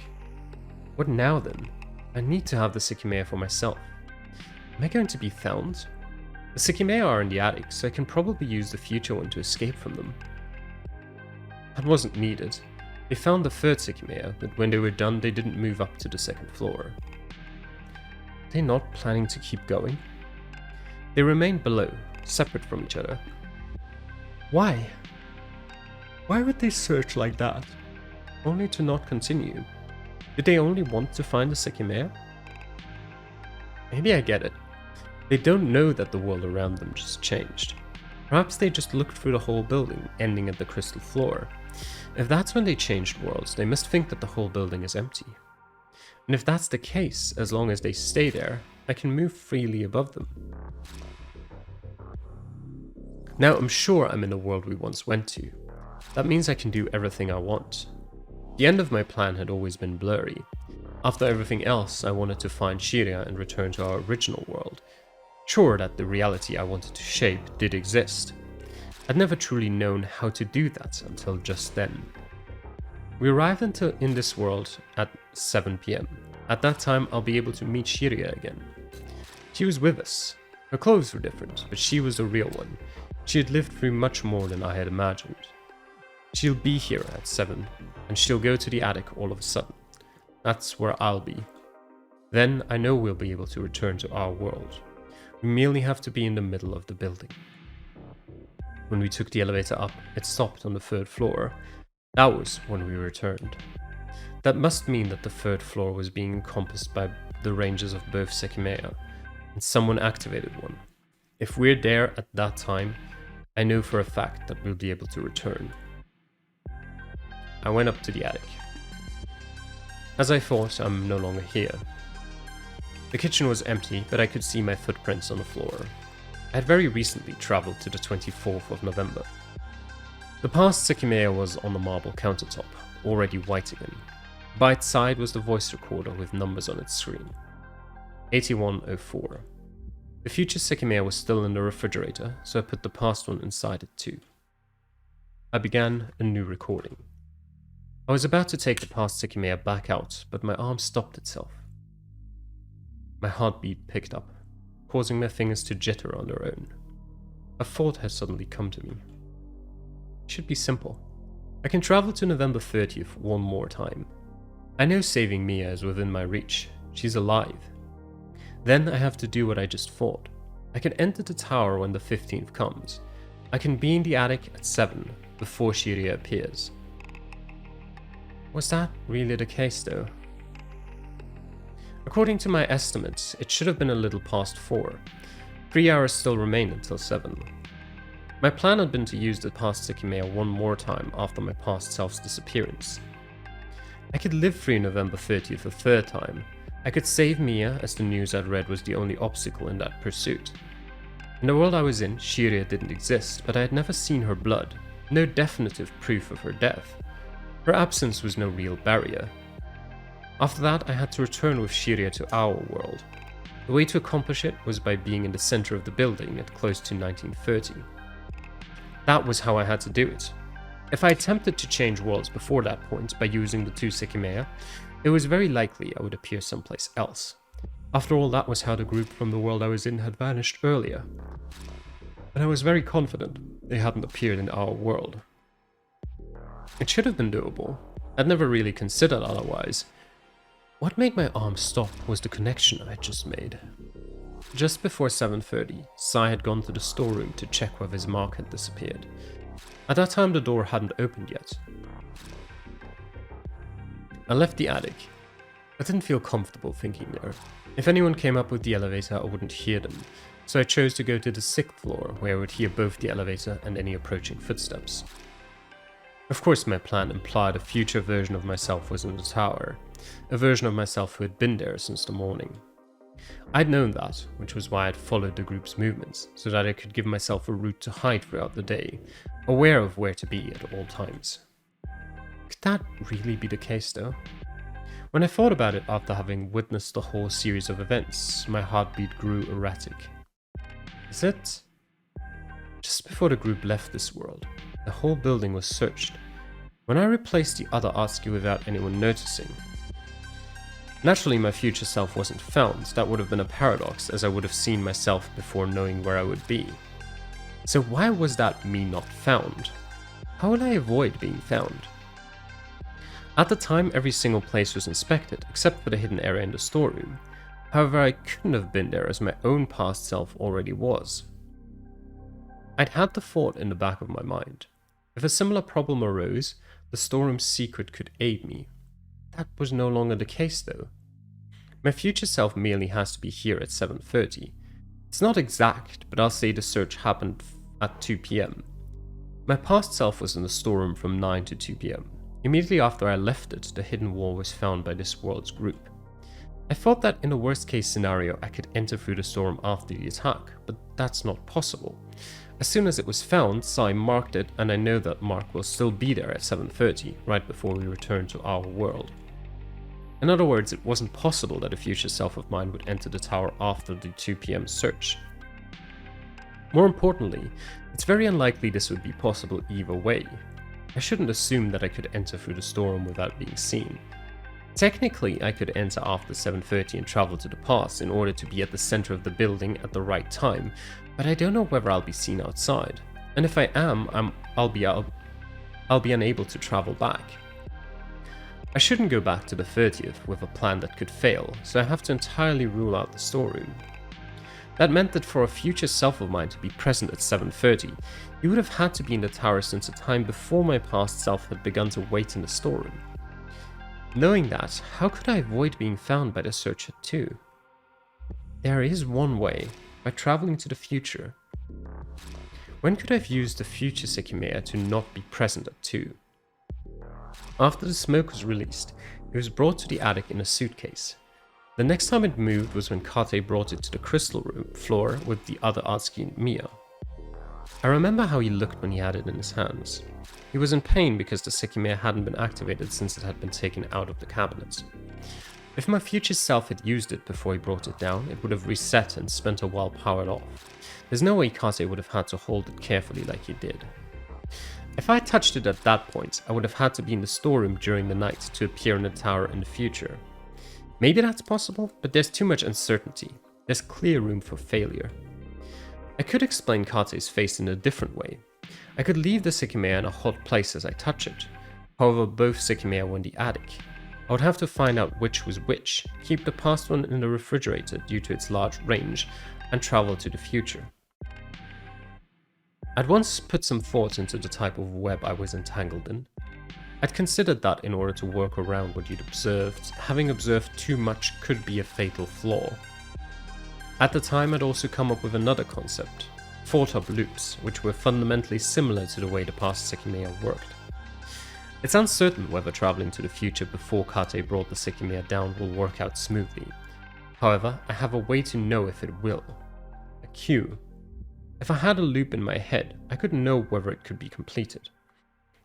What now then? I need to have the Sekimeiya for myself. Am I going to be found? The Sekimeiya are in the attic, so I can probably use the future one to escape from them. That wasn't needed. They found the third Sekimeiya, but when they were done, they didn't move up to the second floor. Are they not planning to keep going? They remained below, separate from each other. Why? Why would they search like that? Only to not continue. Did they only want to find the Sekimeiya? Maybe I get it. They don't know that the world around them just changed. Perhaps they just looked through the whole building, ending at the crystal floor. If that's when they changed worlds, they must think that the whole building is empty. And if that's the case, as long as they stay there, I can move freely above them. Now I'm sure I'm in the world we once went to. That means I can do everything I want. The end of my plan had always been blurry. After everything else, I wanted to find Shiria and return to our original world. Sure that the reality I wanted to shape did exist. I'd never truly known how to do that until just then. We arrived in this world at 7 PM. At that time, I'll be able to meet Shiria again. She was with us. Her clothes were different, but she was the real one. She had lived through much more than I had imagined. She'll be here at 7, and she'll go to the attic all of a sudden. That's where I'll be. Then I know we'll be able to return to our world. We merely have to be in the middle of the building. When we took the elevator up, it stopped on the 3rd floor. That was when we returned. That must mean that the 3rd floor was being encompassed by the ranges of both Sekimeiya, and someone activated one. If we're there at that time, I know for a fact that we'll be able to return. I went up to the attic. As I thought, I'm no longer here. The kitchen was empty, but I could see my footprints on the floor. I had very recently travelled to the 24th of November. The past Sekimeiya was on the marble countertop, already white again. By its side was the voice recorder with numbers on its screen. 8104. The future Sekimeiya was still in the refrigerator, so I put the past one inside it too. I began a new recording. I was about to take the past Sekimeiya back out, but my arm stopped itself. My heartbeat picked up, causing my fingers to jitter on their own. A thought had suddenly come to me. It should be simple. I can travel to November 30th one more time. I know saving Mia is within my reach. She's alive. Then I have to do what I just thought. I can enter the tower when the 15th comes. I can be in the attic at 7 before Shiria appears. Was that really the case though? According to my estimates, it should have been a little past 4. 3 hours still remained until 7. My plan had been to use the past Sekimeiya one more time after my past self's disappearance. I could live through November 30th a third time. I could save Mia, as the news I'd read was the only obstacle in that pursuit. In the world I was in, Shiria didn't exist, but I had never seen her blood, no definitive proof of her death. Her absence was no real barrier. After that, I had to return with Shiria to our world. The way to accomplish it was by being in the center of the building at close to 1930. That was how I had to do it. If I attempted to change worlds before that point by using the 2 Sekimeiya, it was very likely I would appear someplace else. After all, that was how the group from the world I was in had vanished earlier. And I was very confident they hadn't appeared in our world. It should have been doable. I'd never really considered otherwise. What made my arm stop was the connection I'd just made. Just before 7:30, Sai had gone to the storeroom to check whether his mark had disappeared. At that time, the door hadn't opened yet. I left the attic. I didn't feel comfortable thinking there. If anyone came up with the elevator, I wouldn't hear them, so I chose to go to the 6th floor, where I would hear both the elevator and any approaching footsteps. Of course, my plan implied a future version of myself was in the tower, a version of myself who had been there since the morning. I'd known that, which was why I'd followed the group's movements, so that I could give myself a route to hide throughout the day, aware of where to be at all times. Could that really be the case though? When I thought about it after having witnessed the whole series of events, my heartbeat grew erratic. Is it? Just before the group left this world, the whole building was searched. When I replaced the other ASCII without anyone noticing, naturally my future self wasn't found. That would have been a paradox, as I would have seen myself before knowing where I would be. So why was that me not found? How would I avoid being found? At the time, every single place was inspected, except for the hidden area in the storeroom. However, I couldn't have been there as my own past self already was. I'd had the thought in the back of my mind. If a similar problem arose, the storeroom's secret could aid me. That was no longer the case though. My future self merely has to be here at 7:30. It's not exact, but I'll say the search happened at 2 PM. My past self was in the storeroom from 9 to 2 PM. Immediately after I left it, the hidden wall was found by this world's group. I thought that in a worst case scenario I could enter through the storeroom after the attack, but that's not possible. As soon as it was found, Sai marked it, and I know that mark will still be there at 7:30, right before we return to our world. In other words, it wasn't possible that a future self of mine would enter the tower after the 2 PM search. More importantly, it's very unlikely this would be possible either way. I shouldn't assume that I could enter through the storeroom without being seen. Technically, I could enter after 7:30 and travel to the past in order to be at the center of the building at the right time, but I don't know whether I'll be seen outside. And if I am, I'll be unable to travel back. I shouldn't go back to the 30th with a plan that could fail, so I have to entirely rule out the storeroom. That meant that for a future self of mine to be present at 7:30, he would have had to be in the tower since a time before my past self had begun to wait in the storeroom. Knowing that, how could I avoid being found by the search at 2? There is one way, by traveling to the future. When could I have used the future Sekimeiya to not be present at 2? After the smoke was released, it was brought to the attic in a suitcase. The next time it moved was when Kate brought it to the crystal room floor with the other ASCII and Mia. I remember how he looked when he had it in his hands. He was in pain because the Sekimeiya hadn't been activated since it had been taken out of the cabinet. If my future self had used it before he brought it down, it would have reset and spent a while powered off. There's no way Kate would have had to hold it carefully like he did. If I touched it at that point, I would have had to be in the storeroom during the night to appear in the tower in the future. Maybe that's possible, but there's too much uncertainty. There's clear room for failure. I could explain Kate's face in a different way. I could leave the Sekimeiya in a hot place as I touch it. However, both Sekimeiya were in the attic. I would have to find out which was which, keep the past one in the refrigerator due to its large range, and travel to the future. I'd once put some thought into the type of web I was entangled in. I'd considered that in order to work around what you'd observed, having observed too much could be a fatal flaw. At the time, I'd also come up with another concept, thought-up loops, which were fundamentally similar to the way the past Sekimeiya worked. It's uncertain whether traveling to the future before Kate brought the Sekimeiya down will work out smoothly. However, I have a way to know if it will. A cue. If I had a loop in my head, I could know whether it could be completed.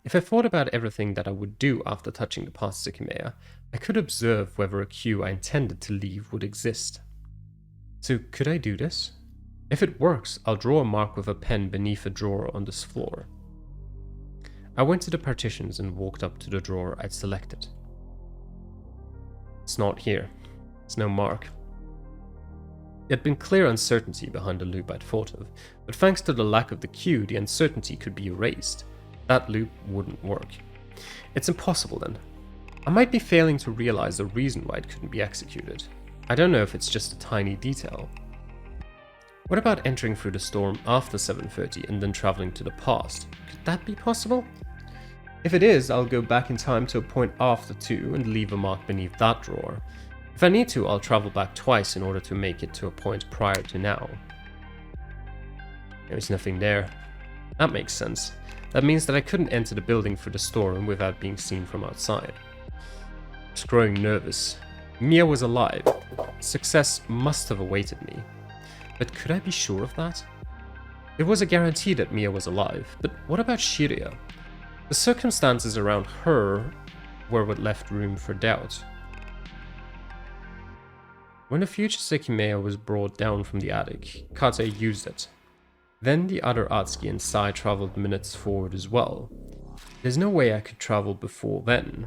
If I thought about everything that I would do after touching the past Sekimeiya, I could observe whether a cue I intended to leave would exist. So could I do this? If it works, I'll draw a mark with a pen beneath a drawer on this floor. I went to the partitions and walked up to the drawer I'd selected. It's not here. There's no mark. There had been clear uncertainty behind the loop I'd thought of, but thanks to the lack of the cue, the uncertainty could be erased. That loop wouldn't work. It's impossible then. I might be failing to realize the reason why it couldn't be executed. I don't know if it's just a tiny detail. What about entering through the storm after 7:30 and then traveling to the past? Could that be possible? If it is, I'll go back in time to a point after 2 and leave a mark beneath that drawer. If I need to, I'll travel back twice in order to make it to a point prior to now. There's nothing there. That makes sense. That means that I couldn't enter the building through the storeroom without being seen from outside. I was growing nervous. Mia was alive. Success must have awaited me. But could I be sure of that? It was a guarantee that Mia was alive, but what about Shiria? The circumstances around her were what left room for doubt. When the future Sekimeiya was brought down from the attic, Kate used it. Then the other Atsuki and Sai traveled minutes forward as well. There's no way I could travel before then.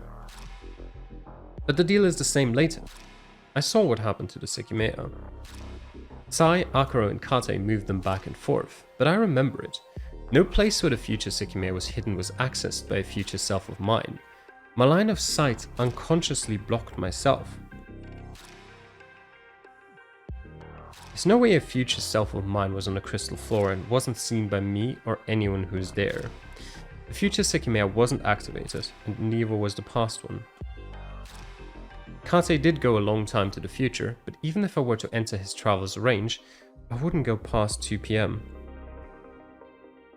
But the deal is the same later. I saw what happened to the Sekimeiya. Sai, Akaro and Kate moved them back and forth, but I remember it. No place where the future Sekimeiya was hidden was accessed by a future self of mine. My line of sight unconsciously blocked myself. There's no way a future self of mine was on the crystal floor and wasn't seen by me or anyone who was there. The future Sekimeiya wasn't activated, and neither was the past one. Kate did go a long time to the future, but even if I were to enter his travel's range, I wouldn't go past 2 PM.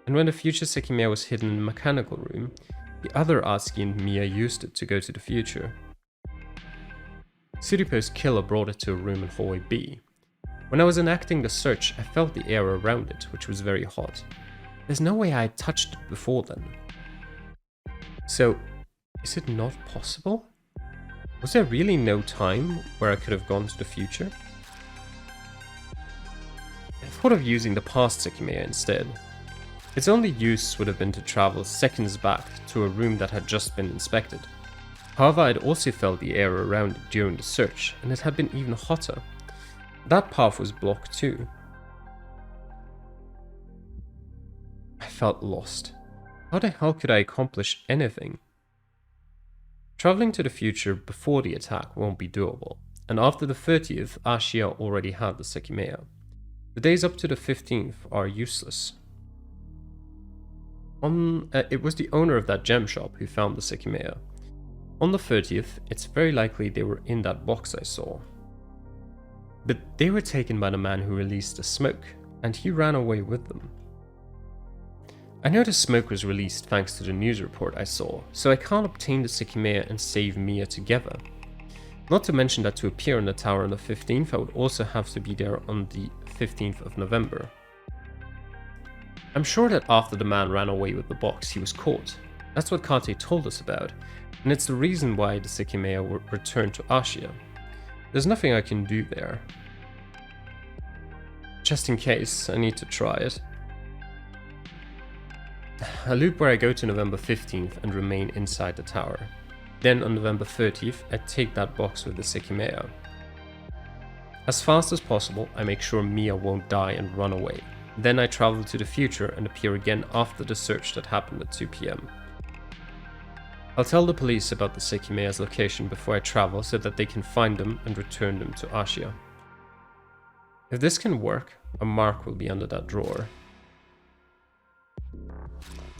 And when the future Sekimeiya was hidden in the mechanical room, the other Atsuki and Mia used it to go to the future. Suripo's killer brought it to a room in hallway B. When I was enacting the search, I felt the air around it, which was very hot. There's no way I had touched it before then. So, is it not possible? Was there really no time where I could have gone to the future? I thought of using the past Sekimeiya instead. Its only use would have been to travel seconds back to a room that had just been inspected. However, I'd also felt the air around it during the search, and it had been even hotter. That path was blocked too. I felt lost. How the hell could I accomplish anything? Traveling to the future before the attack won't be doable, and after the 30th, Ashia already had the Sekimeiya. The days up to the 15th are useless. It was the owner of that gem shop who found the Sekimeiya. On the 30th, it's very likely they were in that box I saw. But they were taken by the man who released the smoke, and he ran away with them. I know the smoke was released thanks to the news report I saw, so I can't obtain the Sekimeiya and save Mia together. Not to mention that to appear in the tower on the 15th, I would also have to be there on the 15th of November. I'm sure that after the man ran away with the box, he was caught. That's what Kate told us about, and it's the reason why the Sekimeiya were returned to Ashia. There's nothing I can do there. Just in case, I need to try it. A loop where I go to November 15th and remain inside the tower. Then on November 30th, I take that box with the Sekimeiya. As fast as possible, I make sure Mia won't die and run away. Then I travel to the future and appear again after the search that happened at 2 PM. I'll tell the police about the Sekimeiya's location before I travel so that they can find them and return them to Asia. If this can work, a mark will be under that drawer.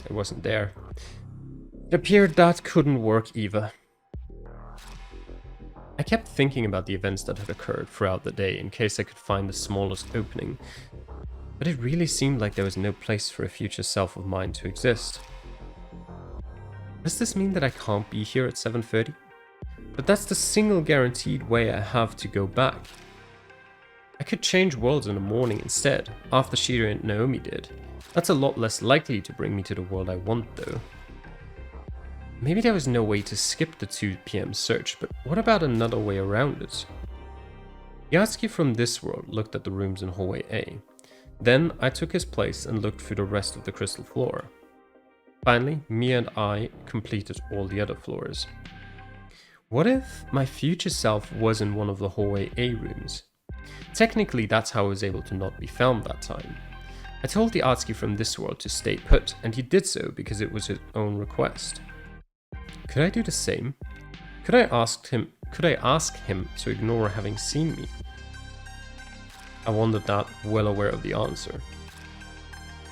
It wasn't there. It appeared that couldn't work either. I kept thinking about the events that had occurred throughout the day in case I could find the smallest opening, but it really seemed like there was no place for a future self of mine to exist. Does this mean that I can't be here at 7:30? But that's the single guaranteed way I have to go back. I could change worlds in the morning instead, after Shiria and Naomi did. That's a lot less likely to bring me to the world I want though. Maybe there was no way to skip the 2 PM search, but what about another way around it? Yatsuki from this world looked at the rooms in hallway A. Then I took his place and looked through the rest of the crystal floor. Finally, Mia and I completed all the other floors. What if my future self was in one of the hallway A rooms? Technically, that's how I was able to not be found that time. I told the Atsuki from this world to stay put, and he did so because it was his own request. Could I do the same? Could I ask him to ignore having seen me? I wondered that, well aware of the answer.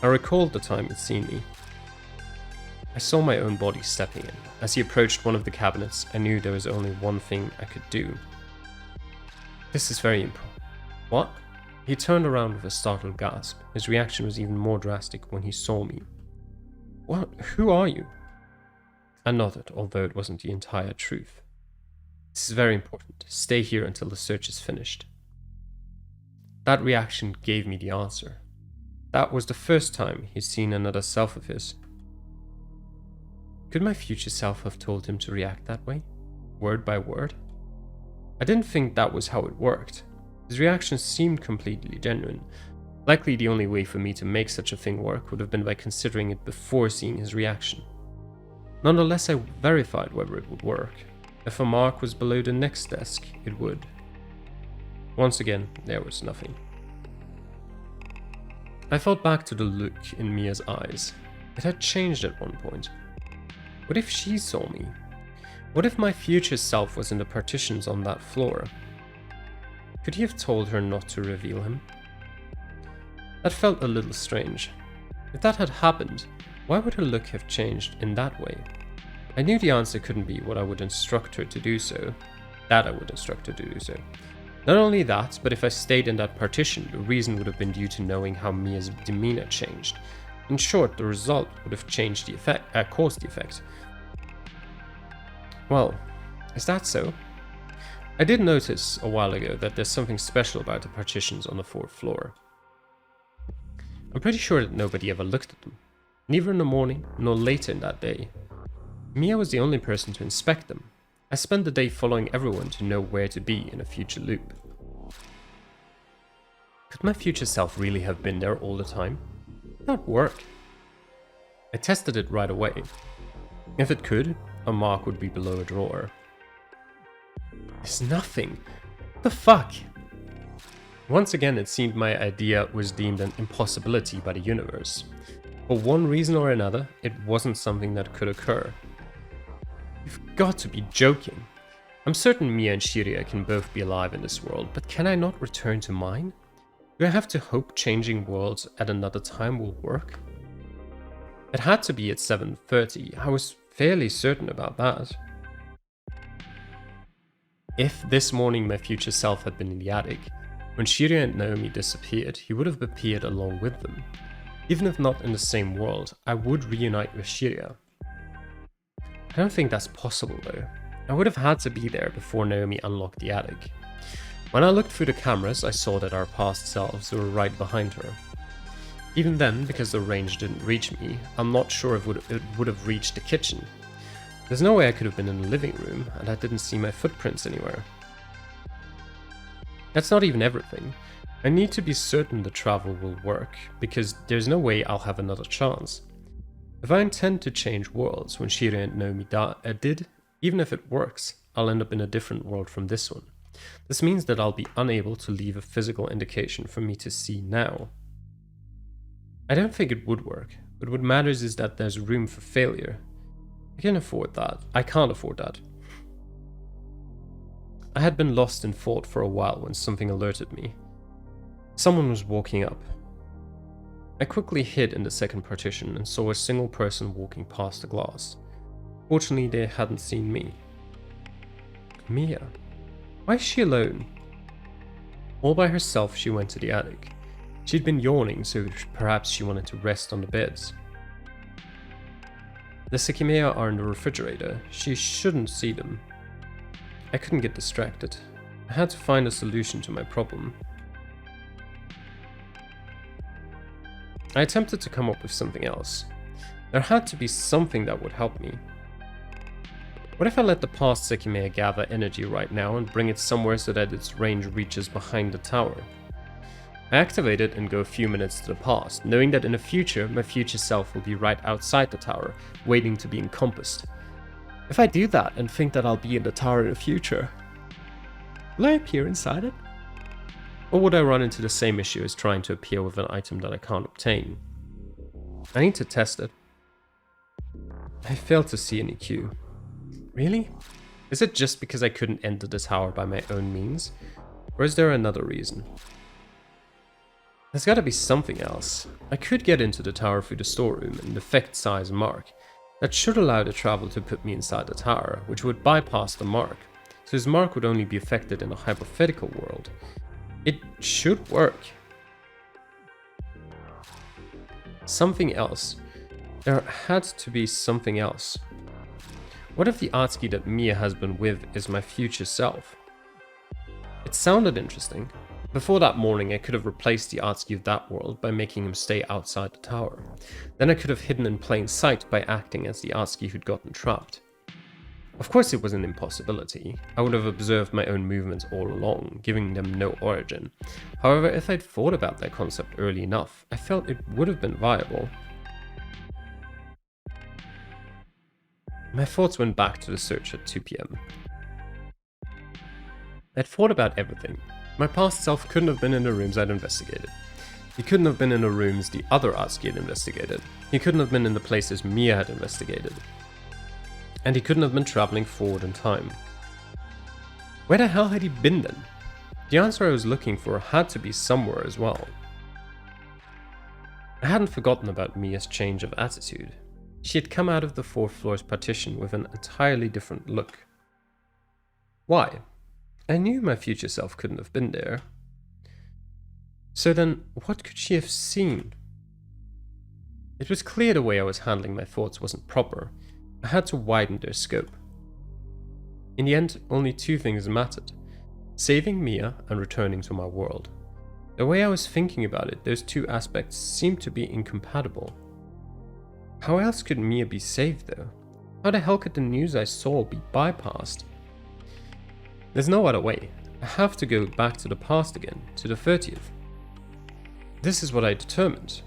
I recalled the time he'd seen me. I saw my own body stepping in. As he approached one of the cabinets, I knew there was only one thing I could do. This is very important. What? He turned around with a startled gasp. His reaction was even more drastic when he saw me. What? Who are you? I nodded, although it wasn't the entire truth. This is very important. Stay here until the search is finished. That reaction gave me the answer. That was the first time he'd seen another self of his. Could my future self have told him to react that way? Word by word? I didn't think that was how it worked. His reaction seemed completely genuine. Likely the only way for me to make such a thing work would have been by considering it before seeing his reaction. Nonetheless, I verified whether it would work. If a mark was below the next desk, it would. Once again, there was nothing. I thought back to the look in Mia's eyes. It had changed at one point. What if she saw me? What if my future self was in the partitions on that floor? Could he have told her not to reveal him? That felt a little strange. If that had happened, why would her look have changed in that way? I knew the answer couldn't be what I would instruct her to do so. That I would instruct her to do so. Not only that, but if I stayed in that partition, the reason would have been due to knowing how Mia's demeanor changed. In short, the result would have changed the effect, caused the effect. Well, is that so? I did notice a while ago that there's something special about the partitions on the 4th floor. I'm pretty sure that nobody ever looked at them, neither in the morning nor later in that day. Mia was the only person to inspect them. I spent the day following everyone to know where to be in a future loop. Could my future self really have been there all the time? That work. I tested it right away. If it could, a mark would be below a drawer. There's nothing. What the fuck? Once again, it seemed my idea was deemed an impossibility by the universe. For one reason or another, it wasn't something that could occur. You've got to be joking. I'm certain Mia and Shiria can both be alive in this world, but can I not return to mine? Do I have to hope changing worlds at another time will work? It had to be at 7:30. I was fairly certain about that. If this morning my future self had been in the attic, when Shiria and Naomi disappeared, he would have appeared along with them. Even if not in the same world, I would reunite with Shiria. I don't think that's possible though. I would have had to be there before Naomi unlocked the attic. When I looked through the cameras, I saw that our past selves were right behind her. Even then, because the range didn't reach me, I'm not sure if it would have reached the kitchen. There's no way I could have been in the living room, and I didn't see my footprints anywhere. That's not even everything. I need to be certain the travel will work, because there's no way I'll have another chance. If I intend to change worlds when Shira and Naomi did, even if it works, I'll end up in a different world from this one. This means that I'll be unable to leave a physical indication for me to see now. I don't think it would work, but what matters is that there's room for failure. I can't afford that. I had been lost in thought for a while when something alerted me. Someone was walking up. I quickly hid in the second partition and saw a single person walking past the glass. Fortunately, they hadn't seen me. Mia. Why is she alone? All by herself, she went to the attic. She'd been yawning, so perhaps she wanted to rest on the beds. The Sekimeiya are in the refrigerator. She shouldn't see them. I couldn't get distracted. I had to find a solution to my problem. I attempted to come up with something else. There had to be something that would help me. What if I let the past Sekimeiya gather energy right now and bring it somewhere so that its range reaches behind the tower? I activate it and go a few minutes to the past, knowing that in the future, my future self will be right outside the tower, waiting to be encompassed. If I do that and think that I'll be in the tower in the future, will I appear inside it? Or would I run into the same issue as trying to appear with an item that I can't obtain? I need to test it. I failed to see any cue. Really? Is it just because I couldn't enter the tower by my own means? Or is there another reason? There's gotta be something else. I could get into the tower through the storeroom and affect Sai's mark. That should allow the travel to put me inside the tower, which would bypass the mark, so his mark would only be affected in a hypothetical world. It should work. Something else. There had to be something else. What if the Atsuki that Mia has been with is my future self? It sounded interesting. Before that morning, I could have replaced the Atsuki of that world by making him stay outside the tower. Then I could have hidden in plain sight by acting as the Atsuki who'd gotten trapped. Of course it was an impossibility. I would have observed my own movements all along, giving them no origin. However, if I'd thought about that concept early enough, I felt it would have been viable. My thoughts went back to the search at 2 PM. I'd thought about everything. My past self couldn't have been in the rooms I'd investigated. He couldn't have been in the rooms the other Atsuki had investigated. He couldn't have been in the places Mia had investigated. And he couldn't have been traveling forward in time. Where the hell had he been then? The answer I was looking for had to be somewhere as well. I hadn't forgotten about Mia's change of attitude. She had come out of the fourth floor's partition with an entirely different look. Why? I knew my future self couldn't have been there. So then, what could she have seen? It was clear the way I was handling my thoughts wasn't proper. I had to widen their scope. In the end, only two things mattered: saving Mia and returning to my world. The way I was thinking about it, those two aspects seemed to be incompatible. How else could Mia be saved though? How the hell could the news I saw be bypassed? There's no other way. I have to go back to the past again, to the 30th. This is what I determined.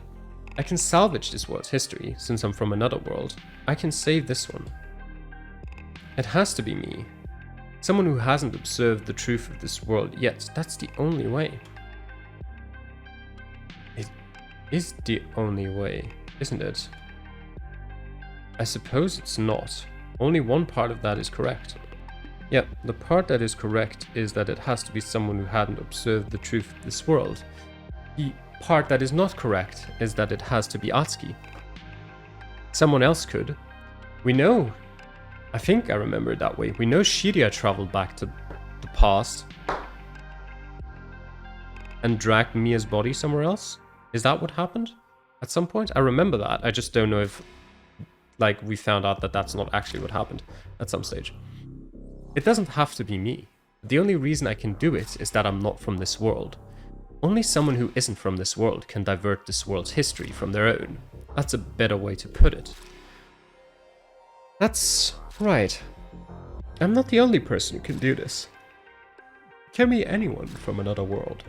I can salvage this world's history, since I'm from another world. I can save this one. It has to be me. Someone who hasn't observed the truth of this world yet. That's the only way. It is the only way, isn't it? I suppose it's not. Only one part of that is correct. Yeah, the part that is correct is that it has to be someone who hadn't observed the truth of this world. The part that is not correct is that it has to be Atsuki. Someone else could. We know. I think I remember it that way. We know Shiria traveled back to the past and dragged Mia's body somewhere else. Is that what happened? At some point? I remember that. I just don't know if we found out that that's not actually what happened at some stage. It doesn't have to be me. The only reason I can do it is that I'm not from this world. Only someone who isn't from this world can divert this world's history from their own. That's a better way to put it. That's right. I'm not the only person who can do this. It can be anyone from another world.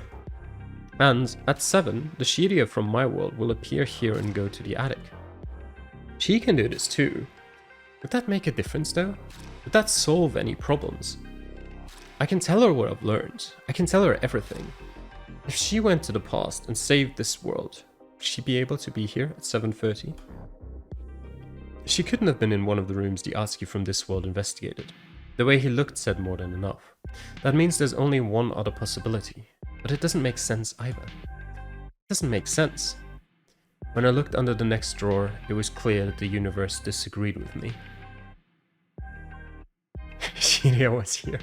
And at 7, the Shiria from my world will appear here and go to the attic. She can do this too. Would that make a difference though? Would that solve any problems? I can tell her what I've learned. I can tell her everything. If she went to the past and saved this world, would she be able to be here at 7:30? She couldn't have been in one of the rooms the Atsuki from this world investigated. The way he looked said more than enough. That means there's only one other possibility, but it doesn't make sense either. It doesn't make sense. When I looked under the next drawer, it was clear that the universe disagreed with me. Shiria was here.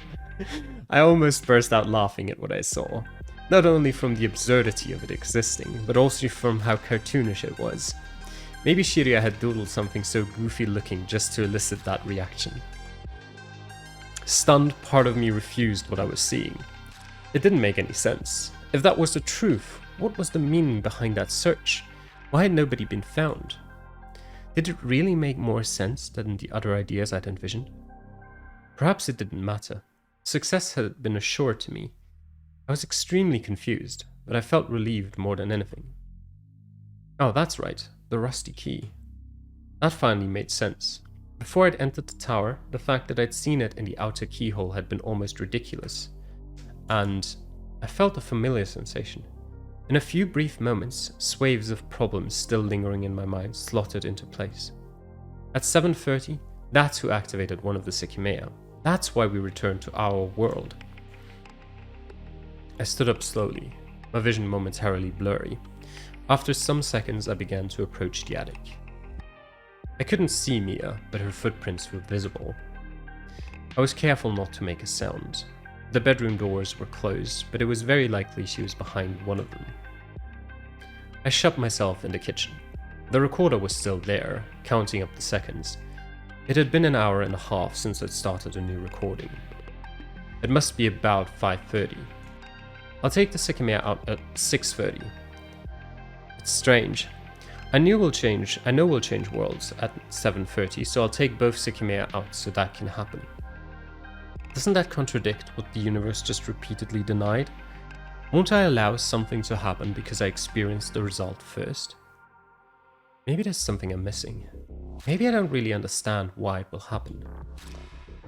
I almost burst out laughing at what I saw. Not only from the absurdity of it existing, but also from how cartoonish it was. Maybe Shiria had doodled something so goofy looking just to elicit that reaction. Stunned, part of me refused what I was seeing. It didn't make any sense. If that was the truth, what was the meaning behind that search? Why had nobody been found? Did it really make more sense than the other ideas I'd envisioned? Perhaps it didn't matter. Success had been assured to me. I was extremely confused, but I felt relieved more than anything. Oh, that's right, the rusty key. That finally made sense. Before I'd entered the tower, the fact that I'd seen it in the outer keyhole had been almost ridiculous, and I felt a familiar sensation. In a few brief moments, swathes of problems still lingering in my mind slotted into place. At 7:30, that's who activated one of the Sekimeiya. That's why we returned to our world. I stood up slowly, my vision momentarily blurry. After some seconds, I began to approach the attic. I couldn't see Mia, but her footprints were visible. I was careful not to make a sound. The bedroom doors were closed, but it was very likely she was behind one of them. I shut myself in the kitchen. The recorder was still there, counting up the seconds. It had been an hour and a half since I'd started a new recording. It must be about 5:30. I'll take the Sekimeiya out at 6:30. It's strange. I know we'll change worlds at 7:30, so I'll take both Sekimeiya out so that can happen. Doesn't that contradict what the universe just repeatedly denied? Won't I allow something to happen because I experienced the result first? Maybe there's something I'm missing. Maybe I don't really understand why it will happen.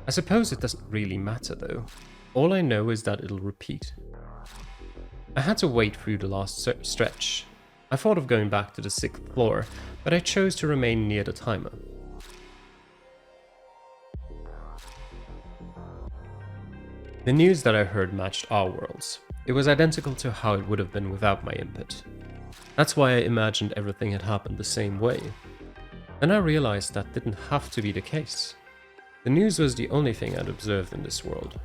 I suppose it doesn't really matter though. All I know is that it'll repeat. I had to wait through the last stretch. I thought of going back to the 6th floor, but I chose to remain near the timer. The news that I heard matched our worlds. It was identical to how it would have been without my input. That's why I imagined everything had happened the same way. Then I realized that didn't have to be the case. The news was the only thing I'd observed in this world.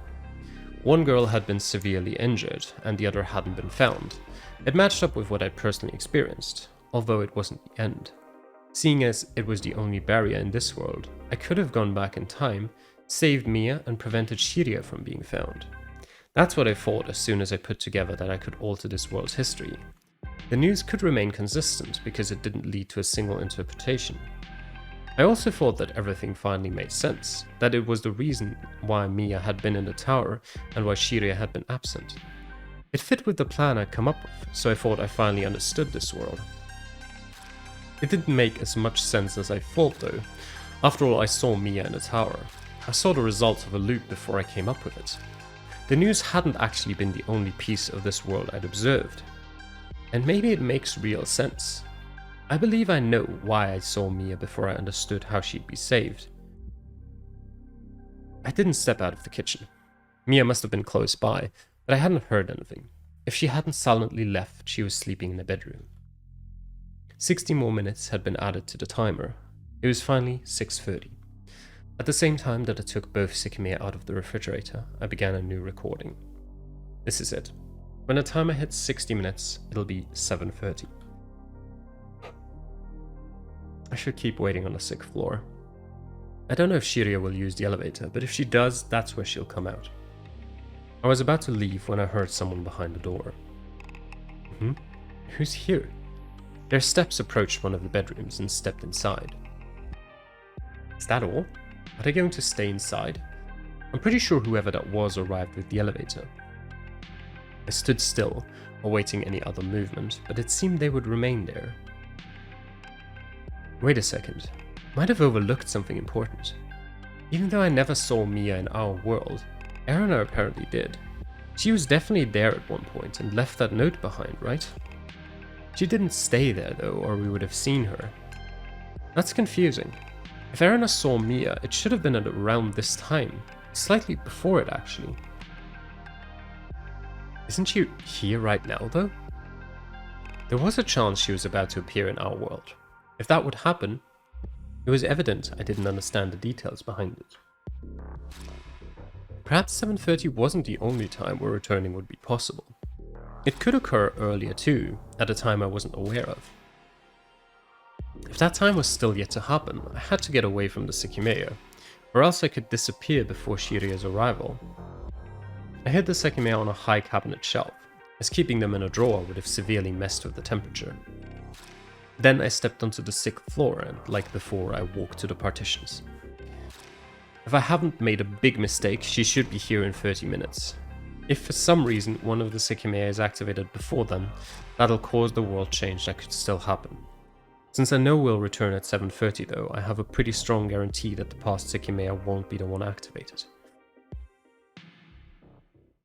One girl had been severely injured, and the other hadn't been found. It matched up with what I'd personally experienced, although it wasn't the end. Seeing as it was the only barrier in this world, I could have gone back in time, saved Mia, and prevented Shiria from being found. That's what I thought as soon as I put together that I could alter this world's history. The news could remain consistent because it didn't lead to a single interpretation. I also thought that everything finally made sense, that it was the reason why Mia had been in the tower and why Shiria had been absent. It fit with the plan I'd come up with, so I thought I finally understood this world. It didn't make as much sense as I thought though. After all, I saw Mia in the tower. I saw the results of a loop before I came up with it. The news hadn't actually been the only piece of this world I'd observed. And maybe it makes real sense. I believe I know why I saw Mia before I understood how she'd be saved. I didn't step out of the kitchen. Mia must have been close by, but I hadn't heard anything. If she hadn't silently left, she was sleeping in the bedroom. 60 more minutes had been added to the timer. It was finally 6:30. At the same time that I took both Sekimeiya out of the refrigerator, I began a new recording. This is it. When the timer hits 60 minutes, it'll be 7:30. I should keep waiting on the 6th floor. I don't know if Shiria will use the elevator, but if she does, that's where she'll come out. I was about to leave when I heard someone behind the door. Who's here? Their steps approached one of the bedrooms and stepped inside. Is that all? Are they going to stay inside? I'm pretty sure whoever that was arrived with the elevator. I stood still, awaiting any other movement, but it seemed they would remain there. Wait a second. Might have overlooked something important. Even though I never saw Mia in our world, Erina apparently did. She was definitely there at one point and left that note behind, right? She didn't stay there though, or we would have seen her. That's confusing. If Erina saw Mia, it should have been at around this time. Slightly before it, actually. Isn't she here right now, though? There was a chance she was about to appear in our world. If that would happen, it was evident I didn't understand the details behind it. Perhaps 7:30 wasn't the only time where returning would be possible. It could occur earlier too, at a time I wasn't aware of. If that time was still yet to happen, I had to get away from the Sekimeiya, or else I could disappear before Shiria's arrival. I hid the Sekimeiya on a high cabinet shelf, as keeping them in a drawer would have severely messed with the temperature. Then I stepped onto the 6th floor and, like before, I walked to the partitions. If I haven't made a big mistake, she should be here in 30 minutes. If for some reason one of the Sekimeiya is activated before then, that'll cause the world change that could still happen. Since I know we'll return at 7:30 though, I have a pretty strong guarantee that the past Sekimeiya won't be the one activated.